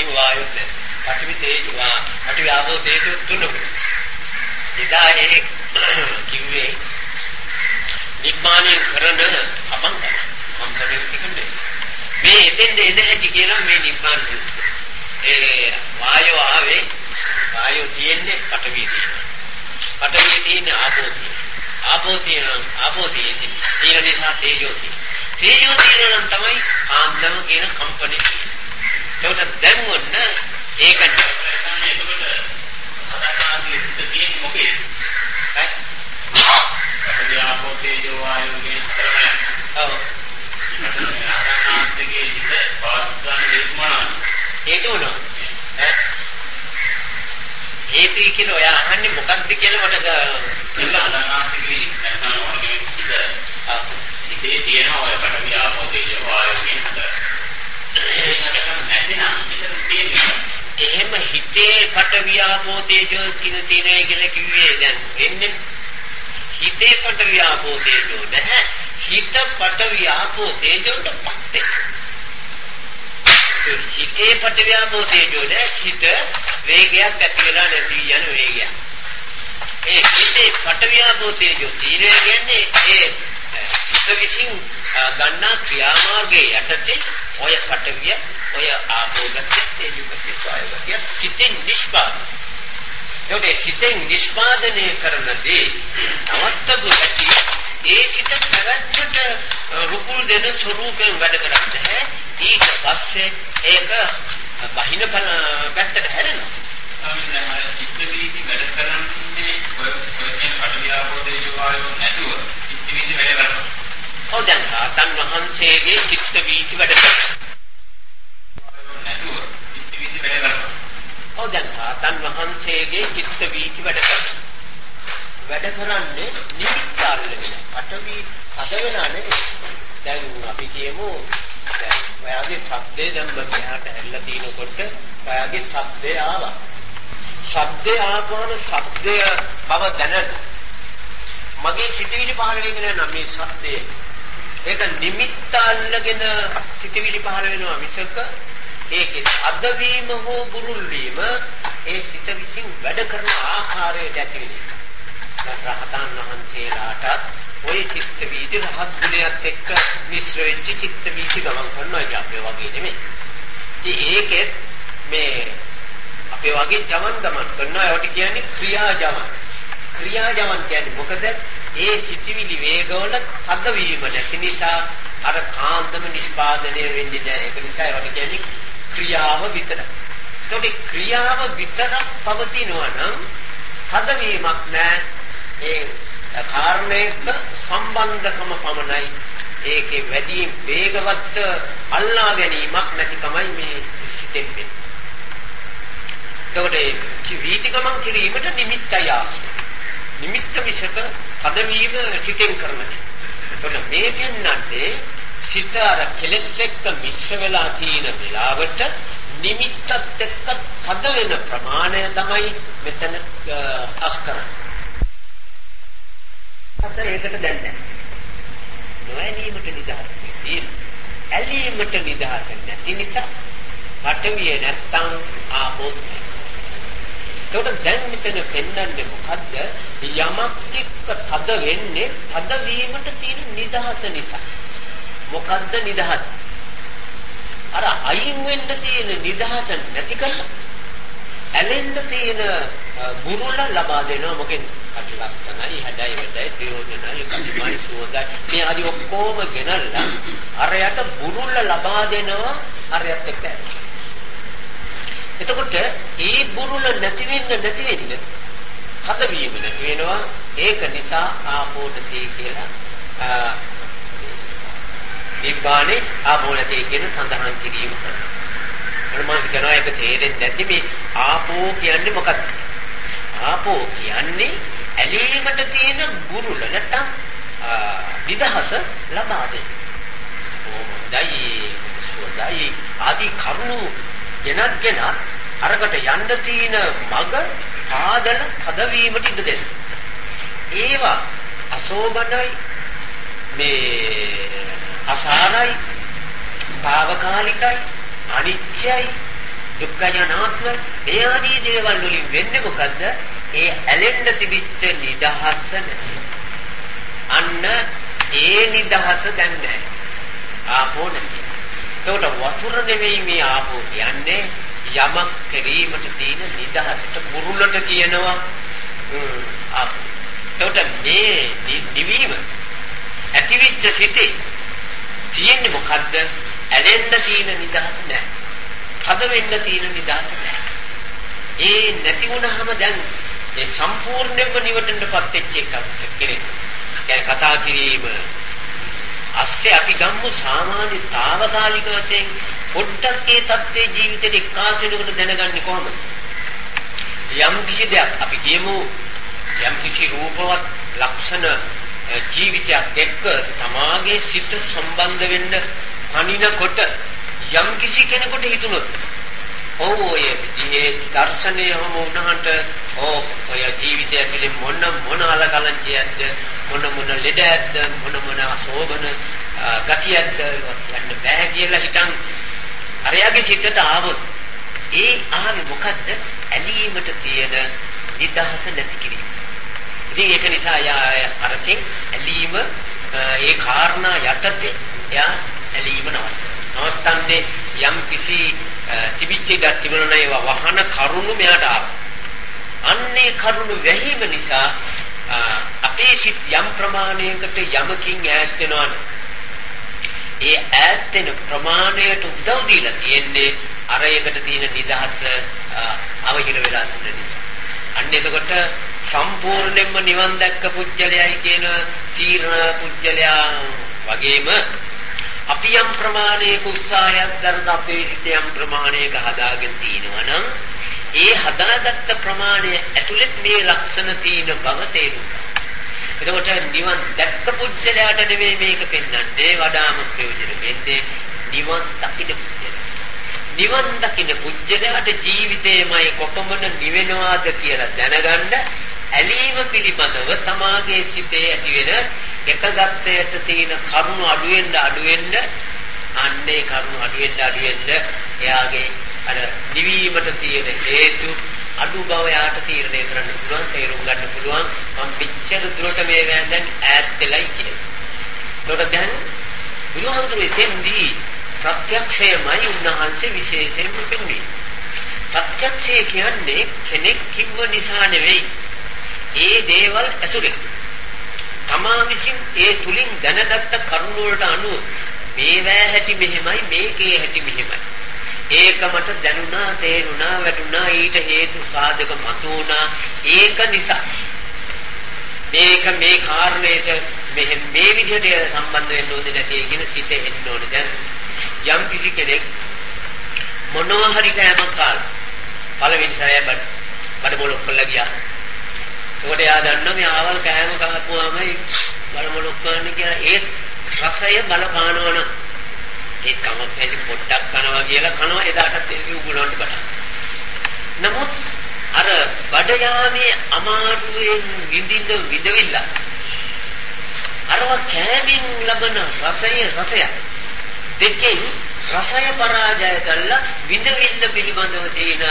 वायु पटवी तेज पटवी आबो तेज तुलो इदा एक किवे නිබ්බාණය කරන අපංගන මම කියන්නේ මේ එතෙන්ද එන හැටි කියලා මේ නිබ්බාණය ඒ වායෝ ආවේ වායෝ තියෙන්නේ පඨවි තියෙනවා පඨවි තියෙන්නේ ආපෝ තියෙන්නේ තියෙන නිසා තේජෝ තියෙනවා නම් තමයි ආන්දම කියන කම්පණි ඒකට දැන් වොන්න ඒක නෑ එතකොට අදාළාගේ සිට තියෙන්නේ මොකේද ආපෝ තේජෝ වායෝ කියන තරමයි. ඔව්. ආනාපානයේ සිට පාස්තන දේශමන. ඒක උනෝ. ඒකයි කියලා ඔයා අහන්නේ මොකක්ද කියලා මට ආනාපානයේ නැසනෝනේ සිට ඉතේ තියෙන ඔය පටවි ආපෝ තේජෝ වායෝ කියන හතර. ඒකට නැතිනම් මෙතන තියෙන්නේ. එහෙම හිතේ පටවි ආපෝ තේජෝ කියන කියලා කිව්වේ දැන් එන්නේ හිතේ පටවි ආපෝ තේජෝ නැහැ. හිත පටවි ආපෝ තේජෝට පස්සේ ඒ පටවියාපෝ තේජෝද සිත වේගයක් ඇති වෙලා නැති යන වේගයක්. ඒ සිතේ පටවියාපෝ තේජෝ තීරය කියන්නේ ඒ සිත විසින් ගන්නා ක්‍රියාමාර්ගයේ යටතේ ඔය පටවිය ඔය ආපෝගතය තේජෝගතය සායගතය සිතෙන් නිෂ්පාදනය. ඒකේ සිතෙන් නිෂ්පාදනය කරන දේ නවත්තපු ඇති ඒ සිත පැවැත්මට රුකුල් දෙන ස්වරූපයෙන් වැඩ කරන්නේ. ඊට පස්සේ ඒක බහින පැත්තට හැරෙනවා. ස්වාමීන් චිත්ත වීදි වැඩ කරන්නේ ඔය කියන පටවියාපෝදේ වායෝ නැතුව චිත්ත වීදි වැඩ කරනවා. ඔව් දැන් රහතන් වහන්සේගේ චිත්ත වීදි වැඩ කරනවා. නැතුව චිත්ත වීදි වැඩ කරනවා. ඔව් දැන් රහතන් වහන්සේගේ චිත්ත වීදි වැඩ කරනවා. වැඩ කරන්නේ නිමිත්ත අල්ලගෙන. පටවි හද වෙනා නෙවෙයි. දැන් අපි කියමු ඔයාගේ ශබ්දේ දැම්ම මෙහාට ඇල්ලලා තිනකොට ඔයාගේ ශබ්දය ආවා. ශබ්දය ආවම ශබ්දය බව දැනන. මගේ සිතවිලි පහළ වෙන්නේ නැහැ මේ ශබ්දේ. ඒක නිමිත්ත අල්ලගෙන සිතවිලි පහළ වෙනවා මිසක ඒකේ අදවීම හෝ බුරුල් වීම ඒ සිත විසින් වැඩ කරන ආකාරයට ඇති වෙන්නේ. රහතන් වහන්සේලාටත් ඔය චිත්ත වීදි රහත් ගුණයත් එක්ක මිශ්‍ර වෙච්ච චිත්ත වීදි ගමන් කරනවා අපේ වගේ නෙමෙයි. ඒකෙත් මේ අපේ වගේ ජවන් ගමන් කරනවා ඒවට කියන්නේ ක්‍රියාජවන්. ක්‍රියාජවන් කියන්නේ මොකද? ඒ සිතිවිලි වේගවල හදවීම නැති නිසා අර කාන්තම නිෂ්පාදනය වෙන්නේ නැහැ. ඒක නිසා ඒවට කියන්නේ ක්‍රියාව විතරයි. ඒකේ ක්‍රියාව විතරක් පවතිනවා නම් හදවීමක් නැහැ. ඒ කාරණයක සම්බන්ධකම පමණයි. ඒකේ වැඩි වේගවත් අල්ලා ගැනීමක් නැතිකමයි මේ සිතෙන් වෙන්නේ. ඒකට වීති ගමන් කිරීමට නිමිත්තයි ආශ්‍රය. නිමිත්ත විසක හදවීම සිතෙන් කරන්නේ. ඒකට මේ පෙන්වන්නේ සිත අර කෙලෙස් එක්ක මිශ්‍ර වෙලා තියෙන වෙලාවට නිමිත්තත් එක්ක හද වෙන ප්‍රමාණය තමයි මෙතන අස් කරන්නේ. ඒකට දැන් නැහැ. නොඇලීමට නිදහස් තියෙන. ඇලීමට නිදහස් නැති නිසා පටවිය නැත්තම් ආපෝත්. ඒකට දැන් මෙතන පෙන්වන්නේ මොකද්ද? යමක් එක්ක තද වෙන්නේ තද වීමට තියෙන නිදහස නිසා. මොකද්ද නිදහස? අර අයින් වෙන්න තියෙන නිදහස නැති කරලා ඇලෙන්න තියෙන බුරුල ලබා දෙනවා. මොකෙන්ද? අට ලස්සනයි හැඩයි වැඩයි ප්‍රයෝජනයි කලිමයි සුවඳයි මේ ආදි ඔක්කොම ගෙනල්ලා අරයට බුරුල්ල ලබා දෙනවා අරයට එක්ක. එතකොට ඒ බුරුල්ල නැති වෙන්න හදවීම නැති වෙනවා. ඒක නිසා ආපෝදතේ කියලා නිබ්බානේ ආපෝදතේ කියන සඳහන් කිරීම කරනවා. මම කියනවා ඒක තේරෙන්නේ නැති මේ ආපෝ කියන්නේ මොකක්ද? ආපෝ කියන්නේ ඇලීමට තියෙන බුරුල නැත්තම් නිදහස ලබා දෙන්න. හොඳයි ආදී කරුණු ගෙනත් අරකට යන්න තියෙන මග ආදල හදවීමට ඉඩ දෙන්න. ඒවා අසෝබනයි මේ අසාරයි తాවකාලිකයි අනිත්‍යයි දුක්ඛය අනාත්මයි මේ ආදී දේවල් වලින් වෙන්නේ මොකද්ද? ඒ ඇලෙන්න තිබිච්ච නිදහස නැහැ. අන්න ඒ නිදහස දැන් නැහැ. ආපෝ නැහැ. ඒකට වතුර නෙවෙයි මේ ආපෝ කියන්නේ යමක් කිරීමට තියෙන නිදහසට බුරුලට කියනවා ආපෝ. ඒකට මේ නිවීම ඇතිවිච්ච සිටේ තියෙන්නේ මොකද්ද? ඇලෙන්න තියෙන නිදහස නැහැ. හද වෙන්න තියෙන නිදහස නැහැ. ඒ නැති වුණාම දැන් ඒ සම්පූර්ණයෙන්ම නිවටෙන්ටපත් වෙච්ච එකක් කෙනෙක්. يعني කතා කිරීම අස්සේ අපි ගම්මු සාමාන්‍ය తాවකාලික වශයෙන් පොඩ්ඩක් ඒ தත්ත්වයේ ජීවිතේ එක්කාසෙනකොට දැනගන්නේ කොහොමද? යම් කිසි දෙයක් අපි කියමු යම් කිසි රූපවත් ලක්ෂණ ජීවිතයක් එක්ක තමාගේ සිත සම්බන්ධ වෙන්න කනිනකොට යම් කිසි කෙනෙකුට හිතුනොත් ඔව් ඔය මේ දර්ශනය හම වුණාට ඔය ජීවිතය ඇතුලේ මොන අලකලංචියක්ද මොන ලෙඩයක්ද මොන අශෝභන ගතියක්ද යන්න බෑ කියලා හිතන් අරයාගේ සිතට ආවොත් ඒ ආවේ මොකද්ද? ඇලීමට තියෙන නිදහස නැති කිරීම. ඉතින් ඒක නිසා අරකින් ඇලීම ඒ කාරණා යටතේ එයා ඇලීම නවත්තන්නේ යම් කිසි තිබිච්ච එකක් තිබුණා ඒවා වහන කරුණු මෙයාට ආවා. අන්නේ කරුණු වැහිම නිසා අපේ සිත් යම් ප්‍රමාණයකට යමකින් ඈත් වෙනවද? ඒ ඈත් වෙන ප්‍රමාණයට උදව් දීලා තියෙන්නේ අර එකට තියෙන නිදහස අවහිර වෙලා තියෙන නිසා. අන්න එතකොට සම්පූර්ණයෙන්ම නිවන් දැක්ක පුජ්‍යලයයි කියන තීරණ පුජ්‍යලයා වගේම අපි යම් ප්‍රමාණයක උත්සාහයක් දරන අපේ සිත යම් ප්‍රමාණයක හදාගෙන තිනවා නම් ඒ හදාගත්ත ප්‍රමාණය ඇතුළත් මේ ලක්ෂණ තියෙන බව තේරුණා. එතකොට නිවන් දැක්ක පුජ්‍යලයට නෙමෙයි මේක පෙන්වන්නේ වඩාම ප්‍රයෝජන වෙන්නේ නිවන් දකින්න පුජ්‍යලයට. නිවන් දකින්න පුජ්‍යලයට ජීවිතේමයි කොපමණ නිවෙනවාද කියලා දැනගන්න ඇලීම පිළිබඳව තමාගේ සිතේ ඇතිවෙන එකගත්තයට තියෙන කරුණු අඩු වෙන්න අන්නේ කරුණු අඩු වෙන්න එයාගේ අර නිවීමට තියෙන හේතු අඩු බව යාට තීරණය කරන්න පුළුවන්, තේරුම් ගන්න පුළුවන් මම පිච්චර දුරට මේ වැඳන් ඈත් වෙලයි කියලා. ඒකට දැන් බුදුහාමුදුරුවෝ එතෙන්දී ප්‍රත්‍යක්ෂයමයි උන්වහන්සේ විශේෂයෙන්ම පෙන්වන්නේ. ප්‍රත්‍යක්ෂය කියන්නේ කෙනෙක් කිව්ව නිසා නෙවෙයි. ඒ දේවල් ඇසුරෙන් තමා විසින් ඒ තුලින් දැනගත්ත කරුණ වලට අනුව මේවැ හැටි මෙහෙමයි මේකේ හැටි මෙහෙමයි. ඒක මට දැනුණා, තේරුණා, වැටුණා, ඊට හේතු සාධක මතුවුණා. ඒක නිසා මේක මේ කාරණේට මේ විදිහට සම්බන්ධ වෙන්න ඕනේ නැති කියන සිතේ එන්න ඕනේ. දැන් යම් කිසි කෙනෙක් මොනවා හරි කෑමක් කාලා පළවෙනි සැරේ බඩ මොලොක් කරලා ගියා. ඒකට එයා දන්නවා මේ ආවල් කෑම කාපුවාමයි බඩ මොලොක් කරන්න කියලා. ඒ රසය බලපානවන ඒ කමක් නැති පොට්ටක් කනවා කියලා කනවා එදාටත් ඒක උගලවන්න බඩ. නමුත් අර බඩ යාමේ අමාරුවෙන් විඳවිල්ල අරව කෑමෙන් ලබන රසය දෙකෙන් රසය පරාජය කළා විඳවිල්ල පිළිබඳව තියෙන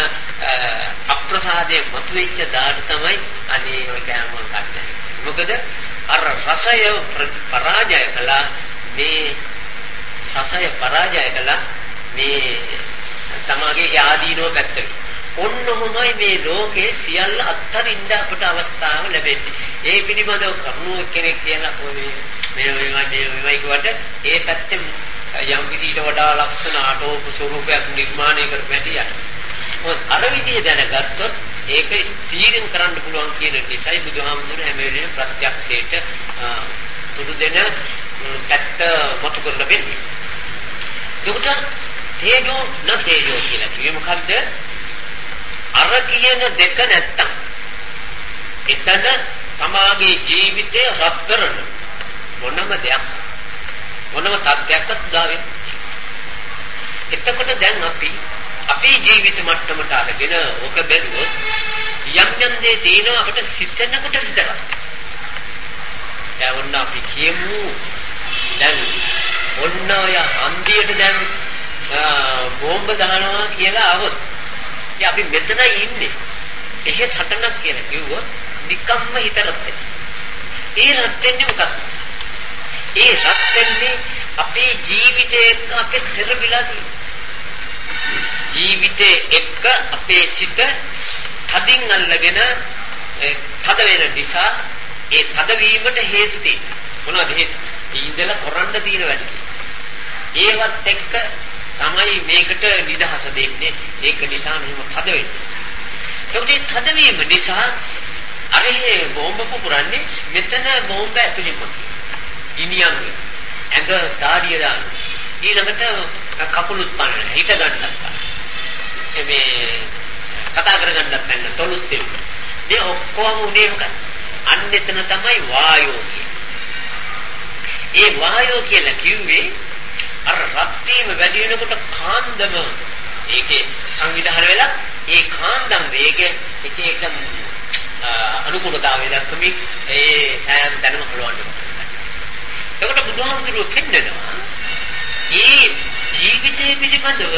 අප්‍රසාදයේ මතුවෙච්ච දාට තමයි අනේ ඔය කෑම කන්නේ. මොකද අර රසය පරාජය කළා මේ තමගේ ආදීනෝ පැත්තට. ඔන්නෝමයි මේ ලෝකේ සියල්ල අත්තරින්ද අපට අවස්ථාව ලැබෙන්නේ. ඒ පිළිබඳව කරුණු කෙනෙක් කියලා මේ කිව්වට ඒ පැත්තෙන් යම් කිසිට වඩා ලක්ෂණ ආටෝප ස්වරූපයක් නිර්මාණය කරපැටියක්. මොකද අර විදිය දැනගත්තොත් ඒක ස්ථීරින් කරන්න පුළුවන් කියන නිසයි බුදුහාමුදුරුවෝ හැම වෙලේම ප්‍රත්‍යක්ෂයට තුඩු දෙන පැත්ත මතු කරලා වෙන්නේ. ඒකට තේජෝ නැතේජෝ කියලා කිව්වේ මොකද්ද? අර කියන දෙක නැත්තම් එතන තමාගේ ජීවිතේ රත් කරන මොනම දෙයක් මොනම තත්ත්වයක්වත් ගාවේ. එතකොට දැන් අපේ ජීවිත මට්ටමට අරගෙන ඔක බැලුවොත් යම් දේ තියෙනවා අපිට සිතනකොට සිතනවා. දැන් ඔන්න අපි කියමු දැන් ඔන්න ඔය හන්දියට දැන් බෝම්බ දානවා කියලා આવොත් ඉතින් අපි මෙතනයි ඉන්නේ. එහෙ සටනක් කියලා කිව්වොත් නිකම්ම හිත රත් වෙනවා. ඒ රත් වෙන්නේ මොකක්ද? ඒ රත් වෙන්නේ අපේ ජීවිතේ එක්ක අපේ පෙරවිලා තියෙන. ජීවිතේ එක්ක අපේ සිත තදින් අල්ලගෙන තද වෙන නිසා ඒ තද වීමට හේතු තියෙනවා. මොනවද හේතු? ඉඳලා කරන්න තියෙන වැඩ. ඒවත් එක්ක තමයි මේකට නිදහස දෙන්නේ. ඒක නිසා මෙහෙම තද වෙන්නේ. ඒකට තද වීම නිසා අර මේ බෝම්බ පුපුරන්නේ මෙතන බෝම්බ ඇතුළේ පොත්. ගිනියම් ඇඟ දාඩිය දාන. ඊළඟට කකුලුත් පනන හිට ගන්නත් පනන. මේ කතා කරගන්නත් නැන්න තොලුත් දෙන්න. මේ ඔක්කොම උනේ මොකක්ද? අන්න එතන තමයි වායෝ කියන්නේ. ඒ වායෝ කියලා කිව්වේ අර රත් වීම වැඩි වෙනකොට කාන්දම ඒකේ සංවිධානය වෙලා ඒ කාන්දම් වේග එක එක අනුකූලතාවය දක්වමින් ඒ සෑම තැනම හලවන්න පුළුවන්. ඒකට බුදුහාමුදුරුවෝ පෙන්නනවා මේ ජීවිතයේ පිළිබඳව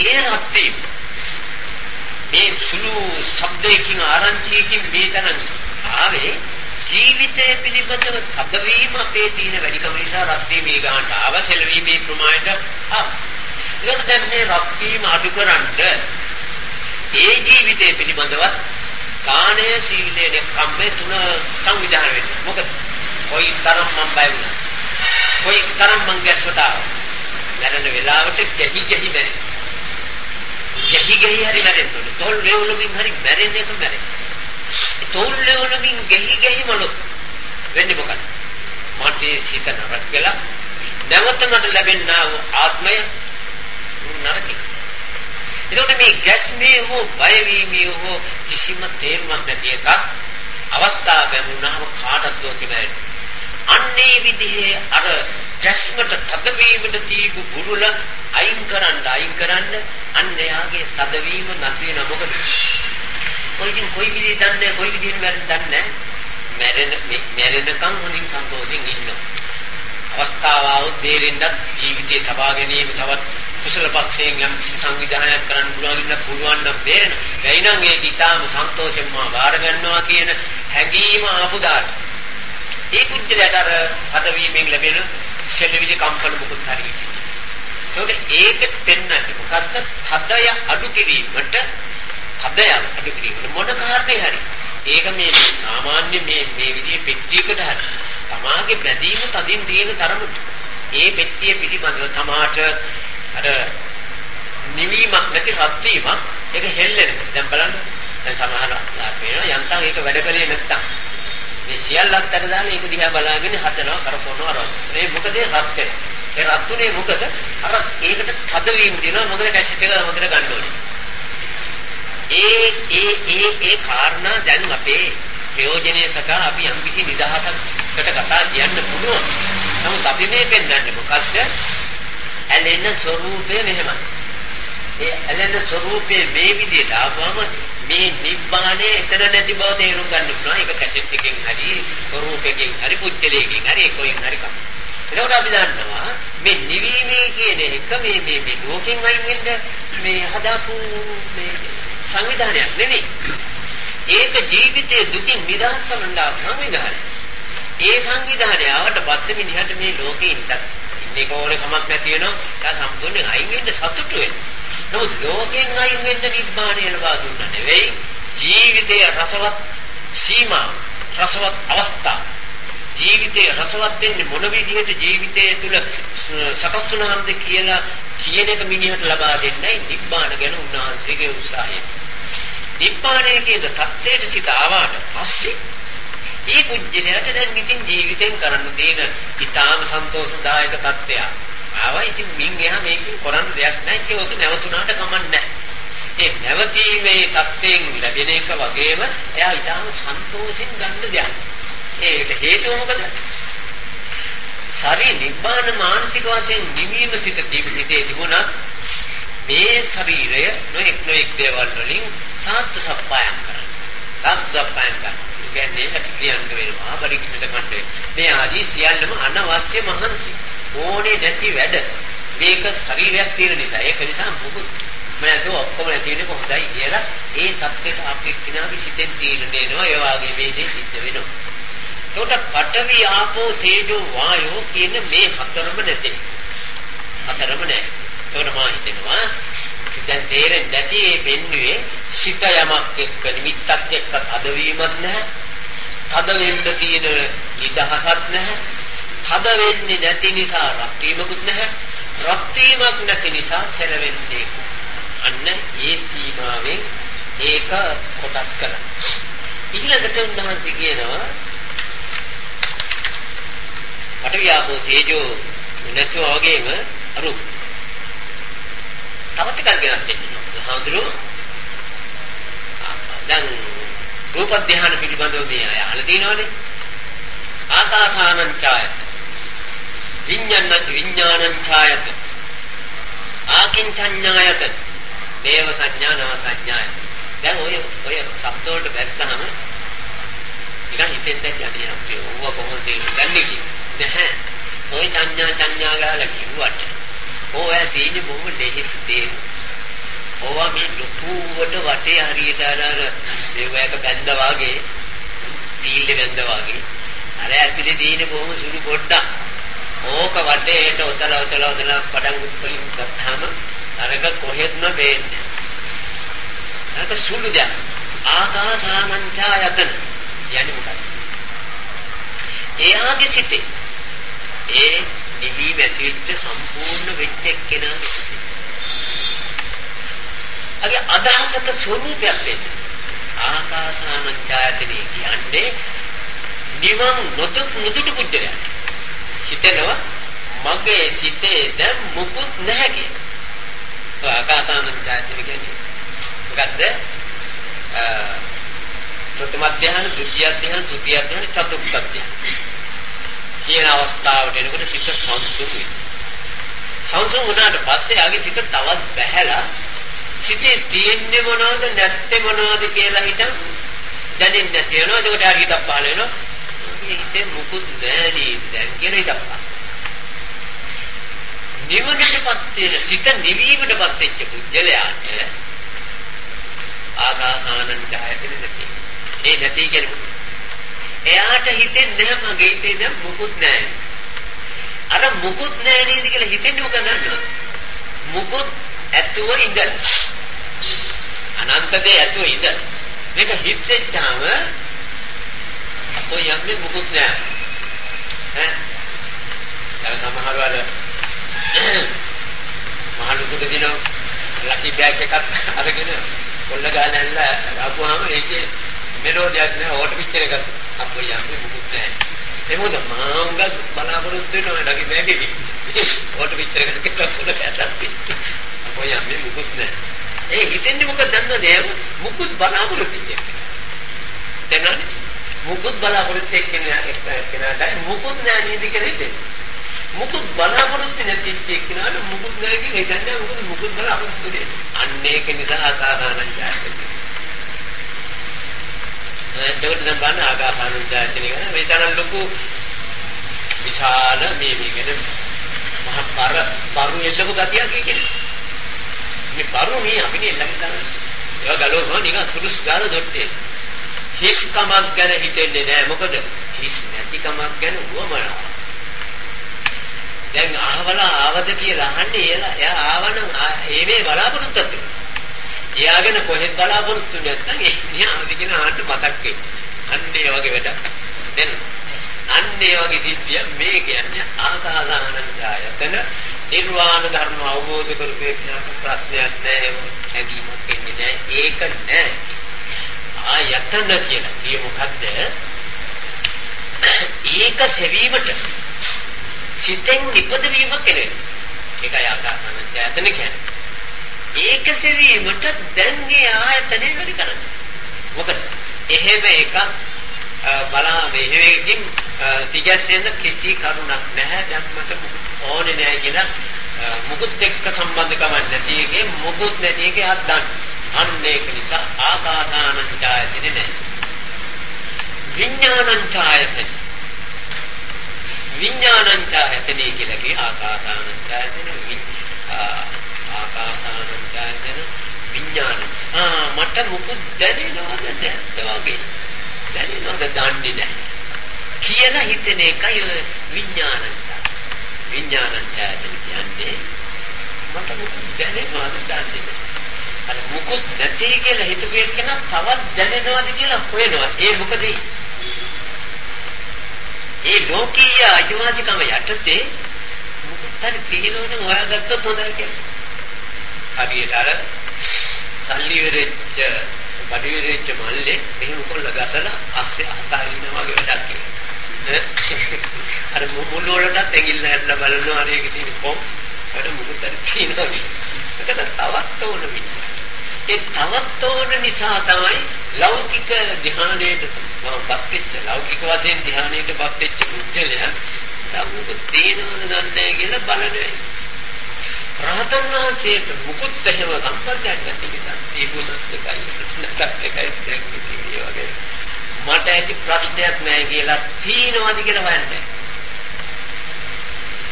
ඒ රත්ති මේ සුළු ශබ්දයකින් ආරංචියකින් මේ තරම් ආවේ ජීවිතය පිළිබඳව තදවීම අපේ තියෙන වැඩිකම නිසා රත්ති මේ ගන්නට අවසලවීමේ ප්‍රමාණයට ඒකට දැන් මේ රත්වීම අඩු කරන්න ඒ ජීවිතය පිළිබඳව කාණය සීලය නෙක්ඛම්මේ තුන සංවිධානය වෙනවා. මොකද කොයි තරම් මම බය වුණා. කොයි තරම් මං ගැස්වට ආවා. මැරෙන වෙලාවට ගැහි ගැහි මැරෙනවා. ගැහි ගැහි හරි මැරෙනවා. තොල් වේවලමින් හරි මැරෙන එක මැරෙනවා. තොල් වේවලමින් ගැහි ගැහි මලොත් වෙන්නේ මොකද? මට සිත නරක වෙලා නැවත මට ලැබෙනා වූ ආත්මය නරකයි. ඒකට මේ ගැස්මේ හෝ බය වීමේ හෝ කිසිම තේරුමක් නැති එකක් අවස්ථාව ලැබුණාම කාටද දෝතිමයි. අන්නේ විදිහේ අර ගැස්මට තදවීමට තීබු බුරුල අයින් කරන්න අන්න එයාගේ තදවීම නැති වෙන මොකද? කොයි විදිහේ දන්නේ කොයි විදිහෙන් මැරෙන්නේ මැරෙනකම් හොඳින් සන්තෝෂෙන් ඉන්නවා. අවස්ථාව આવොත් දෙරින්ද ජීවිතේ තබා ගැනීම තවත් කුසල පක්ෂයෙන් යම් සංවිධානයක් කරන්න පුළුවන් නම් බේරෙන. එයිනම් ඒක ඊටාම සන්තෝෂෙන් මා වාර ගන්නවා කියන හැඟීම ආපු දාට. ඒ පුද්ගලයාට අර හදවීමෙන් ලැබෙන සෙල්විලි කම්පන මුකුත් හරියට. ඒක පෙන්වන්නේ මොකද්ද? හදය අඩු කිරීමට මොන කාරණේ හරි. ඒක මේ සාමාන්‍ය මේ විදිහේ පෙට්ටියකට හරි. තමාගේ බැඳීම තදින් තියෙන තරමට ඒ පෙට්ටිය පිළිබඳව තමාට අර නිවීමක් නැති රත් වීමක් ඒක හෙල්ලෙනවා. දැන් බලන්න දැන් සමහර පේනවා යන්තම් ඒක වැඩ කලේ නැත්තම් මේ සියල්ලක් අතර දාලා ඒක දිහා බලාගෙන හදනවා කරපොනවා අර මේ මොකද රත් වෙනවා. ඒ රත්ුනේ මොකද අර ඒකට තදවීම දෙනවා. මොකද කැසට් එක හොඳට ගන්න ඕනේ. ඒ කාරණා දැන් අපේ ප්‍රයෝජනීය සකා අපි යම් කිසි නිදහසකට කතා කියන්න පුළුවන්. නමුත් අපි මේ පෙන්වන්නේ මොකද්ද? ඇලෙන ස්වરૂපය මෙහෙමයි. ඒ ඇලෙන ස්වરૂපයේ මේ විදිහට ආවම මේ නිබ්බාණය එතන නැති බව තේරුම් ගන්න පුළුවන්. ඒක කැසට් එකකින් හරි ස්වરૂපයකින් හරි පුච්චලයකින් හරි කොයින් හරි කම. ඒකට අපි දන්නවා මේ නිවීමේ කියන එක මේ ලෝකෙන් අයින් වෙන්න මේ හදාපු මේ සංවිධානයක් නෙමෙයි. ඒක ජීවිතයේ දුකින් නිදහස් කරන්න සංවිධානය. ඒ සංවිධානය ආවට පස්සේ මිනිහට මේ ලෝකේ ඉන්න ඕනේ කමක් නැති වෙනවා. ඒක සම්පූර්ණයෙන් අයින් වෙන්න සතුටු වෙනවා. නමුත් ලෝකෙන් අයින් වෙන්න නිබ්බාණය ලබා දුන්නා නෙවෙයි. ජීවිතයේ රසවත් සීමා, රසවත් අවස්ථා. ජීවිතයේ රසවත් වෙන්නේ මොන විදිහට ජීවිතය තුළ සකස් වුණාමද කියලා කියන එක මිනිහට ලබා දෙන්නයි නිබ්බාණ ගැන උන්වහන්සේගේ උත්සාහය. නිබ්බාණය කියන தත්ත්වයට සිත ආවාට පස්සේ ඒ පුජ්‍යලයට දැන් ඉතින් ජීවිතෙන් කරන්න තියෙන ඊටාම සන්තෝෂදායක தත්ත්වය ආවා. ඉතින් මින් එහා මේකෙන් කරන්න දෙයක් නැහැ. ඒක නැවතුණාට කමක් නැහැ. ඒ නැවතීමේ தත්ත්වයෙන් ලැබෙන එක වගේම එයා ඊටාම සන්තෝෂෙන් ගන්න දෙයක්. ඒකට හේතුව මොකද? ශරීර නිබ්බාන මානසික වශයෙන් නිවීම සිට ජීවිතේ තිබුණත් මේ ශරීරය නොඑක් දේවල් වලින් සාත්තු සප්පායම් කරනවා. කියන්නේ ඇස්තියන් වෙනවා පරීක්ෂණයට කණ්ඩේ. මේ ආදී සියල්ලම අනවශ්‍ය මහන්සි. ඕනේ නැති වැඩ. මේක ශරීරයක් තියෙන නිසා. ඒක නිසා මොකුත් මම ඔක්කොම තියෙන්නේ කොහොමදයි කියලා ඒ தත්ත්වයට අපි කිනාවි සිතෙන් තීරණයනවා. ඒ වාගේ මේ දේ සිද්ධ වෙනවා. ඒකට පඨවි ආපෝ තේජෝ වායෝ කියන මේ හතරම නැති. හතරම නැහැ. ඒකට මා හිතෙනවා දැන් තේරෙන්නේ නැති මේ වෙන්නේ සිත යමක් එක්ක නිමිත්තක් එක්ක තදවීමක් නැහැ. තද වෙන්න තියෙන නිදහසක් නැහැ. තද වෙන්නේ නැති නිසා රත් වීමකුත් නැහැ. රත් වීමක් නැති නිසා සැලවෙන්නේ. අන්න ඒ සීමාවෙන් ඒක කොටස් කරනවා. ඊළඟට උන්වහන්සේ කියනවා පඨවි ආපෝ තේජෝ නැතුව වගේම අරුප තවත් එකක් ගෙනත් දෙන්නවා. හඳුරු දැන් රූප ධ්‍යාන පිළිබඳව මේ අය අහලා තියෙනවනේ. ආකාසානං ඡායත විඥානං ඡායත ආකින්චඤ්ඤායත දේව සංඥාන සංඥායත. දැන් ඔය શબ્ද වලට බැස්සහම නිකන් හිතෙන් දැන් යන්නේ අපේ ඕව කොහොමද තේරුම්ගන්නේ කියන්නේ නැහැ. ඔය සංඥා ගාලා කිව්වට ඕවා තියෙන්නේ බොහොම දෙහිස් තේරුම්. ඕවා මේ ලොකුවට වටේ හරියට අර දේවයක බැඳ වාගේ තීල්ල බැඳ වාගේ අර ඇතුලේ තියෙන බොහොම සුළු පොඩ්ඩක් ඕක වටේට ඔතලා පටන් උත්පලින් ගත්තාම අරක කොහෙත්ම වෙන්නේ අරක සුළු දෙයක් ආකාසානංචායතන යන්නේ මොකක්ද එයාගේ සිතේ ඒ නිවි වැටිච්ච සම්පූර්ණ වෙච්ච එක්කෙනා අගේ අදහසක ස්වરૂපයක් වෙන්න ආකාසානංචායතනෙ කියන්නේ නිවන් නොදුටු පුද්ගලයා හිතෙනවා මගේ සිතේ දැන් මුකුත් නැහැ කියලා. ආකාසානංචායතනෙ කියන්නේ මොකද්ද? ප්‍රථම ධ්‍යාන, ද්විතිය ධ්‍යාන, තෘතිය ධ්‍යාන, චතුර්ථ ධ්‍යාන. කියන අවස්ථාවට එනකොට සිත සංසුන්ුයි. සංසුන් වුණාට පස්සේ ආගේ සිත තවත් බැහැලා සිතේ තියෙන්නේ මොනවද නැත්තේ මොනවද කියලා හිතන් දැනෙන්නේ නැති වෙනවා. ඒකට හරි හිතක් පහල වෙනවා. මේ හිතේ මුකුත් නැහැ නේද දැන් කියලා හිතක් පහල. නිවනටපත් වෙන සිත නිවීමටපත් වෙච්ච පුජ්‍යලයාට ආකාසානංචායතන නැති. ඒ නැති කියන්නේ එයාට හිතෙන්නේ නැහැ මගේ හිතේ දැන් මුකුත් නැහැ. අර මුකුත් නැහැ නේද කියලා හිතෙන්නේ මොකද නේද? මුකුත් ඇතුව ඉඳන්. අනන්ත දේ ඇතුව ඉඳන්. මේක හිතෙච්චාම අපෝ යන්නේ මුකුත් නැහැ. ඈ සමහර වල මහලු දුක දිනව ලකි බෑග් එකක් අරගෙන කොල්ල ගානල්ල ආපුවාම ඒකේ මෙලෝඩියක් නෑ ඕට පිච්චර එකක් අපෝ යන්නේ මුකුත් නෑ ඒ මොකද මාංග බලාපොරොත්තු වෙනවා ලකි බෑග් එකේ ඕට පිච්චර එකක් කොල්ල කැටක් අපෝ යන්නේ මුකුත් නෑ ඒ හිතෙන්නේ මොකද දන්නවද මුකුත් බලාපොරොත්තු වෙන්නේ දැන් මුකුත් බලාපොරොත්තු එක්කෙනාට මුකුත් නෑ නේද කියලා හිතෙන්නේ මුකුත් බලාපොරොත්තු නැති එක්කෙනාට මුකුත් නෑ කියලා හිතන්නේ මොකද මුකුත් බලාපොරොත්තු වෙන්නේ අන්න ඒක නිසා ආකාසානංචායතන එතකොට දැන් බලන්න ආකාසානංචායතන කියන මේ තරම් ලොකු විශාල මේ කියන මහ පරු එල්ලපු ගතියක් කියන්නේ මේ පරු මේ අපි නෙල්ලගෙන තමයි ඒවා ගලවනවා නිකන් සුදුසු ගාන දොට්ටේ හිස් කමක් ගැන හිතෙන්නේ නෑ මොකද හිස් නැති කමක් ගැන උවමනා දැන් ආවද කියලා අහන්නේ එයා ආවනම් ඒවේ බලාපොරොත්තු වෙනවා. එයාගෙන කොහෙද බලාපොරොත්තු නැත්නම් ඒ නියාමද කියන ආන්න මතක් වෙයි. අන්න ඒ වගේ වැඩක්. දැන් අන්න ඒ වගේ සිද්ධිය මේ කියන්නේ ආකාසානංචායතන නිර්වාණ ධර්ම අවබෝධ කරගන්න ප්‍රශ්නයක් නැහැ. හැඟීමක් එන්නේ නැහැ. ඒක නෑ. ආයතන කියලා කියේ මොකද්ද? ඒක සෙවීමට සිතෙන් නිපදවීමක් කෙරේ. ඒකයි ආකාසානංචායතන කියන්නේ. ඒක සෙවීමට දැන් ඒ ආයතනේ වැඩි කරන්නේ. මොකද එහෙම එකක් බලා මෙහෙකින් තිගැස්සෙන්න කිසි කරුණක් නැහැ. දැන් මට ඕනේ නැහැ කියලා මුකුත් එක්ක සම්බන්ධකමක් නැති එකේ මුකුත් නැති එකේ අද්දන්. අන්න ඒක නිසා ආකාසානංචායතනේ නැහැ. විඥානංචායතන විඥානංචායතන කියලා කිය ආකාසානංචායතන ආකාසානංචායතන විඥාන මට මුකුත් දැනෙනවද නැද්ද වගේ දැනෙනවද දන්නේ නැහැ කියලා හිතන එකයි විඥානංචායතන කියන්නේ මට මුකුත් දැනෙනවද දන්නේ නැහැ අර මුකුත් නැtei කියලා හිතුවේ කෙනා තවත් දැනෙනවද කියලා හොයනවා ඒ මොකද ඒ ලෝකීය අයිතිවාසිකම යටතේ මුකුත් හරි තීනවනම් හොයාගත්තොත් හොඳයි කියලා. හරියට අර සල්ලි වෙරෙච්ච බඩ වෙරෙච්ච මල්ලේ මෙහෙම කොල්ල ගසලා අස්සේ අතාරිනවා වගේ වැඩක් කියලා. අර මුළු වලට ඇඟිල්ල හැදලා බලනවා අර ඒකේ තියෙන කොම් වල මුකුත් හරි තීනවා. ඒකට තවත් ඕන වෙන්නේ. ඒ තවත් ඕන නිසා තමයි ලෞකික ධ්‍යානයේට බක්තිච්ච ලෞකික වශයෙන් ධ්‍යානයේට බක්තිච්ච මුජ්ජලයා සමුක තේනවද දන්නේ කියලා බලන්නේ. රහතන් වහන්සේට මුකුත් එහෙම සම්පර්කයක් නැති නිසා ඒකුණත් එකයි නැත්නම් එකයි දැක්කේ වගේ මට ඇති ප්‍රශ්නයක් නැහැ කියලා තීනවද කියලා හොයන්නේ.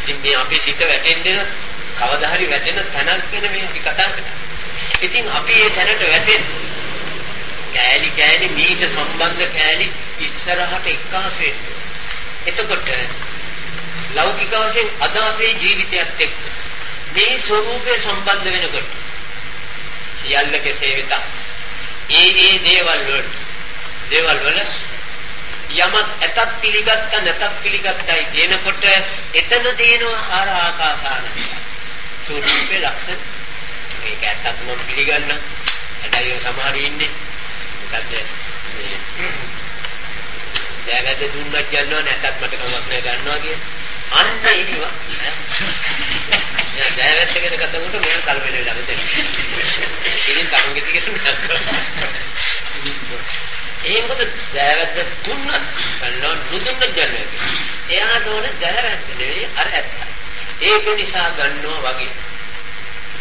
ඉතින් මේ අපි සිත වැටෙන්නේ කවදා හරි වැටෙන තැනක් ගැන මේ අපි කතා කරනවා. ඉතින් අපි ඒ තැනට වැටෙන්නේ. කෑලි කෑලි මීට සම්බන්ධ කෑලි ඉස්සරහට එක්කාස වෙන්න. එතකොට ලෞකික වශයෙන් අද අපේ ජීවිතයත් එක්ක මේ ස්වરૂපේ සම්බන්ධ වෙනකොට සියල්ල කෙසේ වෙතත් ඒ දේවල් වල යමක් ඇතත් පිළිගත්තා නැතත් පිළිගත්තයි කියනකොට එතන තියෙනවා ආර ආකාසාන ස්වરૂපේ ලක්ෂණ. මේක ඇත්තත් මම පිළිගන්න. හැබැයි සමහර ඉන්නේ මොකද මේ දැවැද දුන්නක් ගන්නවා නැතත් මට කමක් නැහැ ගන්නවා කිය. අන්න ඒවා දැවැත් ගැන කතා කරනකොට මම කල්පනා වෙලා මෙතන. ඉතින් තමන්ගේ ටිකට ඒ මොකද දැවැද්ද දුන්නත් ගන්නවා නුදුන්නක් ගන්නවා. එයාට ඕන දැවැද්ද නෙවෙයි අර ඇත්ත. ඒක නිසා ගන්නවා වගේ.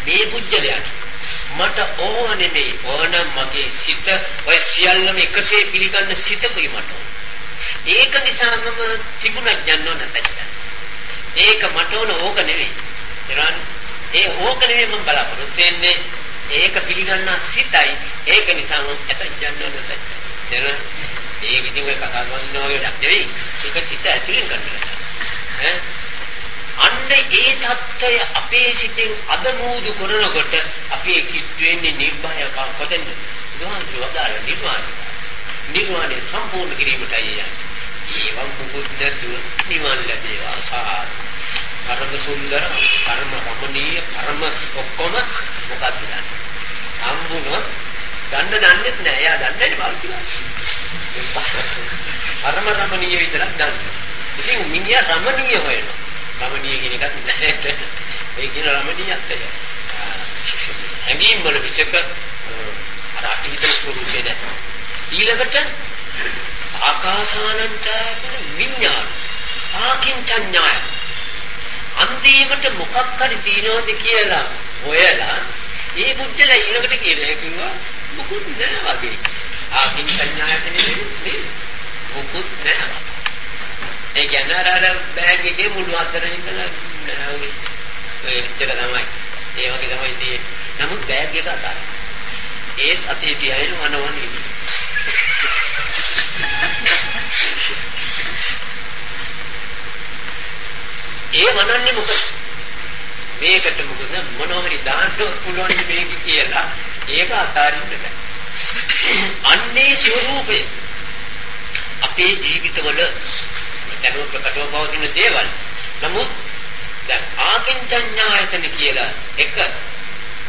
මේ පුජ්‍යලයට මට ඕන නෙමෙයි ඕන මගේ සිත ඔය සියල්ලම එකසේ පිළිගන්න සිතකුයි මට ඕන. ඒක නිසා මම තිබුණක් ගන්නව නැත්නම් ඒක මට ඕන ඕක නෙවෙයි. ඒ ඕක නෙවෙයි මම බලාපොරොත්තු වෙන්නේ. ඒක පිළිගන්න සිතයි. ඒක නිසා මම ඇතක් ගන්නව නැත්නම් ඒක ඉතින් ඔය කතා කරනවා වගේ නෙවෙයි. ඒක සිත ඇතුලෙන් කරනවා. අන්න ඒ தত্ত্বය අපේ සිතෙන් අදමූදු කරනකොට අපි කිත් වෙන්නේ නිර්භය කොතෙන්ද? දුහාන්තුවදාල නිර්වාණය සම්පූර්ණ කිරීමටයි යන්නේ. ඒවම් මුකුත් නැතුව නිවන් ලැබේවා සාර. පරම සුන්දර, පරම රමණීය, පරම ඔක්කොම මොකක්ද දන්නේ? හම්බුනොත් ගන්න දන්නේත් නෑ. එයා දන්නේ නැහැ බාල්කිලා. පරම රමණීය විතරක් දන්නේ. ඉතින් මිනිහා රමණීය හොයනවා. රමණීය කියන එකත් නැහැ. ඒ කියන රමණීයත්ය. හැඟීම් වල විසක අර අතීත ස්වරූපේ නැහැ. ඊළඟට ආකාසානන්ත විඥාන ආකින්චඤ්ඤාය අන්තිමට මොකක් හරි තියනවද කියලා හොයලා ඒ බුද්ධල ඊළඟට කියලා කිව්වා මොකුත් නැහැ වගේ. ආකින්චඤ්ඤාය කියන්නේ මොකුත් නැහැ. ඒ කියන්නේ අර බෑග් එකේ මුළු අතර ඉඳලා ඔය එච්චර තමයි. ඒ වගේ තමයි තියෙන්නේ. නමුත් බෑග් එක අතාරින්න. ඒත් අතේ තියාගෙන වනවන්නේ. ඒ වනන්නේ මොකද? මේකට මොකද මොනවහරි දාන්න පුළුවන් මේක කියලා ඒක අතාරින්න බෑ. අන්නේ ස්වરૂපය අපේ ජීවිතවල දැනුව ප්‍රකටව පවතින දේවල්. නමුත් දැන් ආකින්චඤ්ඤායතන කියලා එක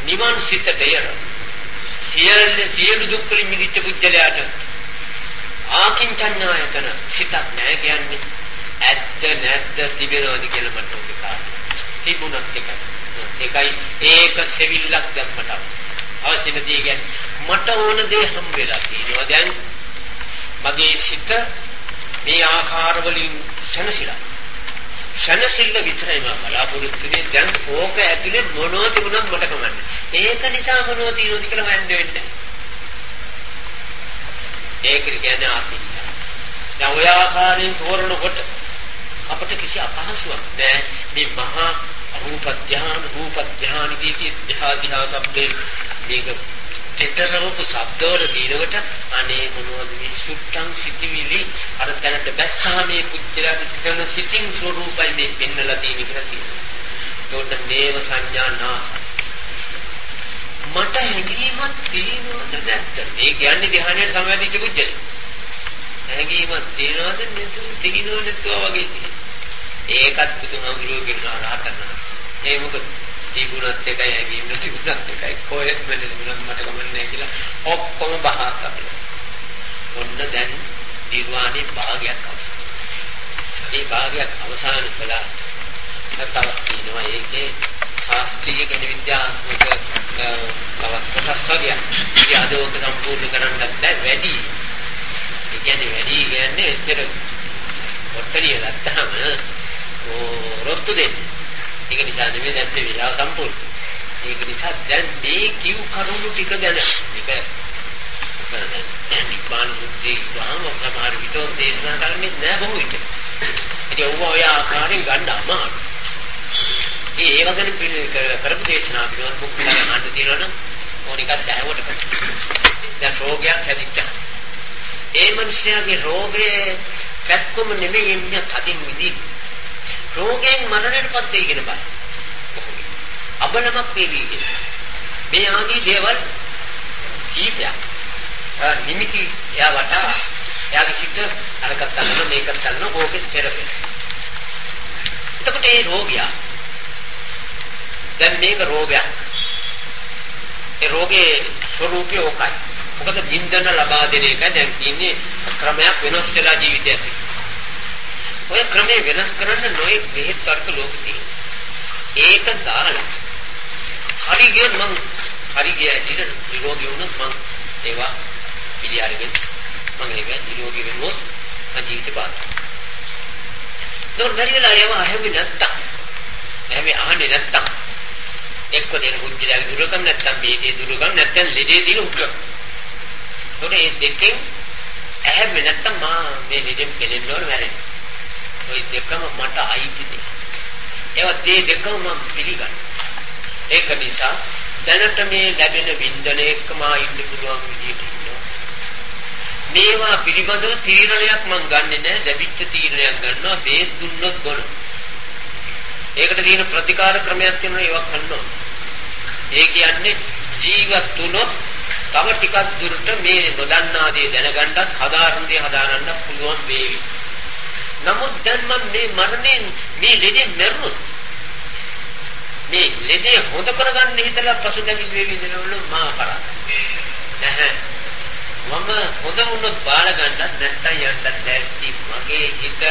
නිවන් සිතට යන සියලු දුක් වලින් මිදිච්ච පුජ්‍යලයට ආකින්චඤ්ඤායතන සිතක් නැහැ කියන්නේ ඇත්ත නැත්ද තිබෙනවද කියලා මට උදේ තිබුණත් එකයි ඒක සෙවිල්ලක් දැම්මට අවශ්‍ය නැති කියන්නේ මට ඕන දේ හම් වෙලා තියෙනවා. දැන් මගේ සිත මේ ආකාර වලින් ශනසිල්ල විතරයි මම බලාපොරොත්තු වෙන්නේ. දැන් ඕක ඇතුලේ මොනවද තිබුණත් මට කමන්නේ. ඒක නිසා මොනවද තියෙනවද කියලා හොයන්න වෙන්නේ. ඒක කියන්නේ ආත්මික. දැන් ඔය ආකාරයෙන් තෝරනකොට අපිට කිසි අපහසුයක් නැහැ. මේ මහා රූප ධාන කීටි ධාදිහා શબ્දේ මේක දෙතරවක શબ્දවල දිනකට අනේ මොනවද මේ සුට්ටං සිටිවිලි අර දැනට බැස්සා මේ පුච්චලාට සිතන සිතින් ස්වરૂපයි මේ පෙන්නලා තියෙන කියලා කියනවා. ඒකට නේව සංඥා නාස. මට හැඟීමක් තියෙනවද නැත්ද? මේ කියන්නේ ධ්‍යානයට සමවැදිච්ච පුච්චල. හැඟීමක් තියෙනවද නැත්ද? තිකිනව නැතුව වගේ තියෙනවා. ඒකත් බුදුහාමුදුරුවෝ කියනවා රහතන්. ඒ මොකද තිබුණත් එකයි හැඟීම් නැතිුණත් එකයි කොහෙත් මට ගමන්නේ කියලා ඔක්කොම බහා කරලා. ඔන්න දැන් නිර්වාණේ භාගයක් අවසන්. මේ භාගයක් අවසන් කළා. තවත් තියෙනවා ඒකේ ශාස්ත්‍රීය ගණ විද්‍යාත්මක තවත් කොටස් වගේ. ඒ අදෝක සම්පූර්ණ කරන්නත් වැඩි. ඒ කියන්නේ එච්චර ඔට්ටලිය ගත්තාම රොත්තු දෙන්නේ. ඒක නිසා නෙමෙයි දැන් මේ විලාස සම්පූර්ණ. ඒක නිසා දැන් මේ කිව් කරුණු ටික ගැන මේක නිබ්බාන මුක්තිය ගාම සමහර විතර දේශනා කරන්නේ නැහැ බොහෝ විට. ඉතින් ඔය ආකාරයෙන් ගන්න අමාරුයි. ඒ වගේම කරපු දේශනා පිළිවෙත් මුක්තිය ගන්න තියෙනවනම් ඕනිකක් දැහැවට දැන් රෝගයක් හැදිච්චා. ඒ මනුස්සයාගේ රෝගේ කැක්කම නෙමෙයි එන්නේ තදින් විදි. රෝගයෙන් මරණයටපත් වෙයි කියන බය. අබලමක් වේවි කියන. මේ ආදී දේවල් කීපයක්. නිමිති එයා වටා එයාගේ සිත් අරකට ගන්න මේකත් ගන්න ඕකෙත් තෙරපෙන. එතකොට මේ රෝගියා දැන් මේක රෝගයක්. ඒ රෝගේ ස්වરૂපය ඕකයි. මොකද බින්දන ලබා දෙන එක දැන් කියන්නේ ක්‍රමයක් වෙනස් වෙලා ජීවිතයක්. ඔය ක්‍රමේ වෙනස් කරන්න නොයෙක් බෙහෙත් වර්ග ලෝකෙ තියෙනවා. ඒක දාලා හරි ගියොත් මං හරි ගියදී නිරෝගී වුණොත් මං ඒවා පිළිඅරගෙන මං ඒවා නිරෝගී වෙනොත් මං ජීවිතේ බාරගන්නවා. දොර්බරියලා ඒවා හැමි නැත්තම් හැමි අහන්නේ නැත්තම් එක්ක දෙන බුද්ධිලාගේ දුරකම් නැත්තම් මේකේ දුරකම් නැත්තම් ලෙඩේ දින උග්‍ර. ඒකට මේ දෙකෙන් හැමි නැත්තම් මා මේ ලෙඩෙන් පෙලෙන්න ඕන මැරෙන්න. ওই දෙකම මට අයිතිද? ඒවා දෙකම මම පිළිගන්නවා. ඒක නිසා දැනට මේ ලැබෙන වින්දනයකම ඉන්න පුළුවන් විදියට ඉන්නවා. මේවා පිළිබඳව තීරණයක් මම ගන්නෙ නෑ. ලැබිච්ච තීරණයක් ගන්නවා. බේත් දුන්නොත් බොන. ඒකට තියෙන ප්‍රතිකාර ක්‍රමයක් තියෙනවා. ඒවා කරනවා. ඒ කියන්නේ ජීවත් වුණොත් තව ටිකක් දුරට මේ නොදන්නා දේ දැනගන්නත් හදාරන දේ හදාගන්න පුළුවන් වේවි. නමුත් දැන් මම මේ මරණයෙන් මේ ලෙඩෙන් මැරුණොත් මේ ලෙඩේ හොද කරගන්න හිතලා පසුතැවිලි වෙවි දෙනවල මා කරන්නේ නැහැ. මම හොද වුණොත් බාර ගන්නත් නැත්තම් යන්නත් දැක්ටි මගේ හිත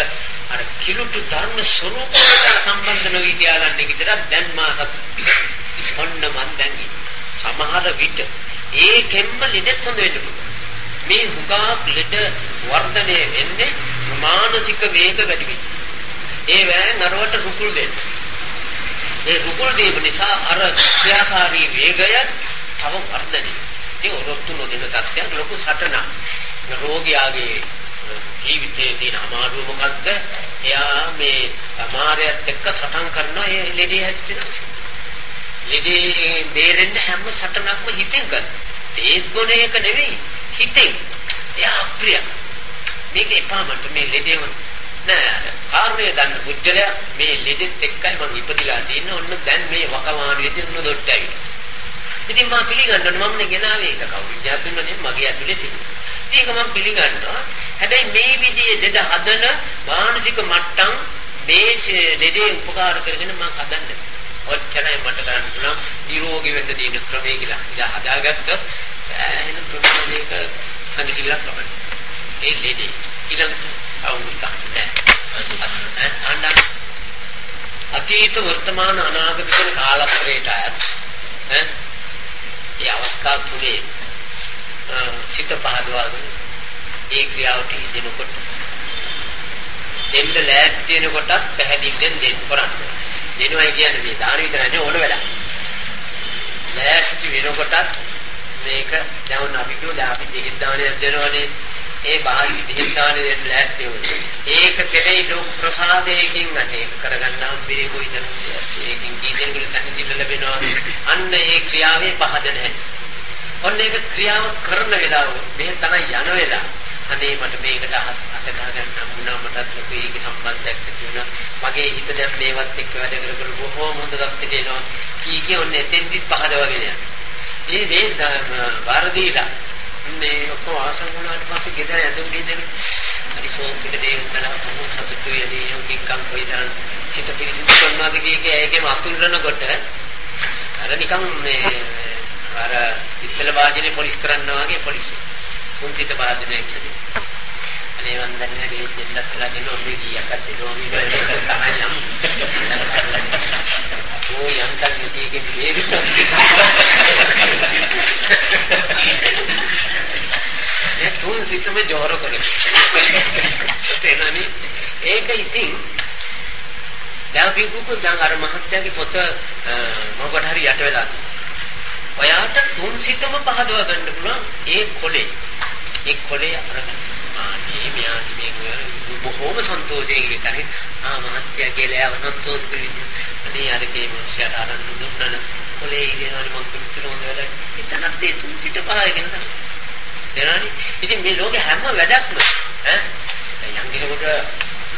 අර කිලුටු ධර්ම ස්වરૂපයට සම්බන්ධ නොවි තියාගන්න විතරක් දැන් මා සතුටුයි. ඔන්න මන් දැන් සමහර විට ඒකෙන්ම ලෙඩ හොඳ වෙන්න පුළුවන්. මේ හුඟක් ලෙඩ වර්ධනය වෙන්නේ මානසික වේග වැඩි වෙයි. ඒ වෑන් අරවට රුකුල් දෙන්න. ඒ රුකුල් දීම නිසා අර ක්‍රියාකාරී වේගය තව වර්ධනය. ඒ ඔරොත්තු නොදෙන තත්ත්වයක් ලොකු සටනක්. රෝගියාගේ ජීවිතයේ තියෙන අමාරුව මොකද්ද? එයා මේ අමාරයත් එක්ක සටන් කරනවා. ඒ ලෙඩේ හැදෙනවා. ලෙඩේ බේරෙන්න හැම සටනක්ම හිතෙන් කරනවා. ඒත් ගොන එක නෙවෙයි හිතෙන්. එයා අප්‍රිය. මේක එපා මට මේ ලෙඩේම නෑ. කාර්යය දන්න පුජ්‍යලයා මේ ලෙඩෙත් එක්කයි මම ඉපදිලා තියෙන්නේ. ඔන්න දැන් මේ වකවානුවේදී ඔන්න දොට්ට ඇවිල්ලා. ඉතින් මම පිළිගන්නවා මම ගෙනාවේ ඒක කවුරුද? ජාතුන්නේ මගේ ඇතුලේ තිබුණා. ඒක මම පිළිගන්නවා. හැබැයි මේ විදිහේ ලෙඩ හදන මානසික මට්ටම් මේ ලෙඩේ උපකාර කරගෙන මම හදන්නේ. ඔච්චරයි මට කරන්න පුළුවන්. නිරෝගී වෙන්න තියෙන ක්‍රමය කියලා. ඉතින් හදාගත්තොත් සෑහෙන ප්‍රමාණයක සම්සිල්ලක් ලබනවා. ඒ ලෙඩේ ඊළඟට අවුරුද්දක් නෑ. අන්න අතීත වර්තමාන අනාගත කියන කාලස්ත්‍රයට අයත් ඒ අවස්ථා තුනේ සිත පහදවාගෙන ඒ ක්‍රියාවට යෙදෙනකොට දෙන්න ලෑස්ති වෙනකොටත් පැහැදිලියෙන් දෙන්න කරන්නේ. දෙනවා කියන්නේ මේ දාන විතරයි නේ ඕන වැඩ. ලෑස්ති වෙනකොටත් මේක දැන් අපි කියමු දැන් අපි දෙහිත් දානයක් දෙනවනේ. ඒ බාහිර දෙහිත් දානෙ දෙන්න ලෑස්ති වෙන්නේ. ඒක කෙරෙහි ලෝක ප්‍රසාදයෙන් අතේ කරගන්න හම්බෙන්නේ කොයිද? ඒකෙන් කීදෙනෙකුට සංසිද්ධ ලැබෙනවා. අන්න ඒ ක්‍රියාවේ පහදන හැටි. ඔන්න ඒක ක්‍රියාව කරන වෙලාව මේ තමයි යන වෙලාව. අනේ මට මේකට අත ගන්න හම්බුණා මටත් මේක සම්බන්ධයක් තිබුණා. මගේ හිත දැන් මේවත් එක්ක වැඩ කර බොහෝම හොඳ තත්ත්වයට එනවා. කී ඔන්න එතෙන්දිත් පහදවගෙන යනවා. මේ වර්ධීලා මේ ඔක්කොම ආසන්න වුණාට පස්සේ ගෙදර ඇඳුම් දෙන්නේ හරි ෂෝපිට දෙන්න බලා සතුටුයි යදී යෝගිකම් කොයිතරම් සිත පිරිසිදු කරනවාද කියකේ ඒකේම අතුල්රනකොට අර නිකන් මේ අර ඉස්සල වාදිනේ පොලිස් කරනවා වගේ පොලිස් කුංචිත වාදිනේ කියලා. අනේ මන් දන්නේ මේ දෙන්නත් කියලා දෙනවා මේ කීයක් දෙනවා මේ තමයි නම්. ඕ යන්තම් මේකේ මේ තුන් සිතම ජෝර කරේ. තේනනි ඒක ඉතින් දැන් අපි කිව්වොත් දැන් අර මහත්යාගේ පොත මොකට හරි යට වෙලා තියෙනවා. ඔයාට තුන් සිතම පහදව ගන්න පුළුවන් ඒ කොලේ අරගෙන. මේ බොහෝම සන්තෝෂයෙන් ඉන්නේ. මහත්යා කියලා යව සන්තෝෂ වෙන්නේ. අනේ අර කේ මොෂයට අරන් දුන්නන කොලේ ඉගෙනවනේ මම කොච්චර හොඳ වැඩක්. එතනත් ඒ 3 5 ගෙන දෙනවනේ. ඉතින් මේ ලෝකේ හැම වැඩක්ම ඈ යම් කෙනෙකුට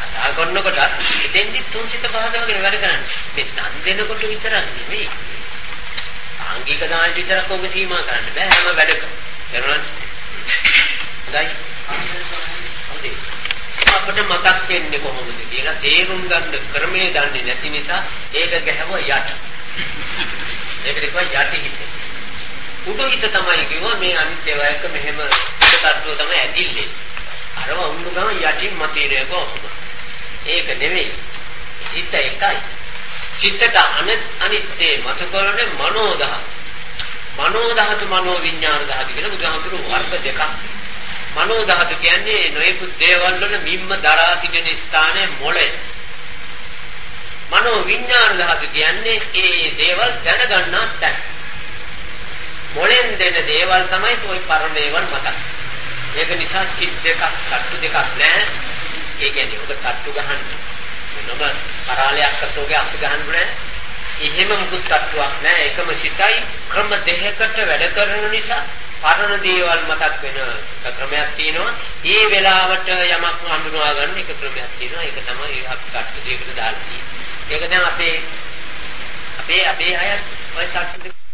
කතා කරනකොට එතෙන්දි 3 5 වගේ වැඩ කරන්නේ. මේ දන් දෙනකොට විතරක් නෙමෙයි. ආංගික දාන විතරක් ඔබ සීමා කරන්න බෑ හැම වැඩකම. දන්නවද? හොඳයි. අපිට මතක් වෙන්නේ කොහොමද කියලා තේරුම් ගන්න ක්‍රමයේ දන්නේ නැති නිසා ඒක ගැහුවා යට. ඒකට කිව්වා යටි හිත. උඩු හිත තමයි කිව්වා මේ අනිත් ඒවා එක මෙහෙම තත්ත්වය තමයි ඇතිල්ලේ. අරව උණු ගම යටින් මතේරේ කොහොමද? ඒක නෙවෙයි. හිත එකයි. සිතට අනිත්‍ය මත කරන්නේ මනෝ ධාතු. මනෝ ධාතු මනෝ විඥාන ධාතු කියලා බුදුහාමුදුරුවෝ වර්ග දෙකක්. මනෝ ධාතු කියන්නේ නොයෙකුත් දේවල් වල මිම්ම දරා සිටින ස්ථානයේ මොළය. මනෝ විඥාන ධාතු කියන්නේ ඒ දේවල් දැනගන්නා තැන. මොළෙන් දෙන දේවල් තමයි ওই පරමේවල් මතක්. ඒක නිසා සිත් දෙකක්, තට්ටු දෙකක් නෑ. ඒ කියන්නේ ඔබ තට්ටු ගහන්න. මොනම පරාලයක් අතෝගේ අස්ස ගහන්න බෑ. එහෙම මුකුත් තට්ටුවක් නෑ. එකම සිතයි ක්‍රම දෙකකට වැඩ කරන නිසා පරණ දේවල් මතක් වෙන ක්‍රමයක් තියෙනවා. ඒ වෙලාවට යමක් හඳුනා ගන්න එක ක්‍රමයක් තියෙනවා. ඒක තමයි අපි තට්ටු දෙකට දාලා තියෙන්නේ. ඒක දැන් අපේ අය ඔය තට්ටු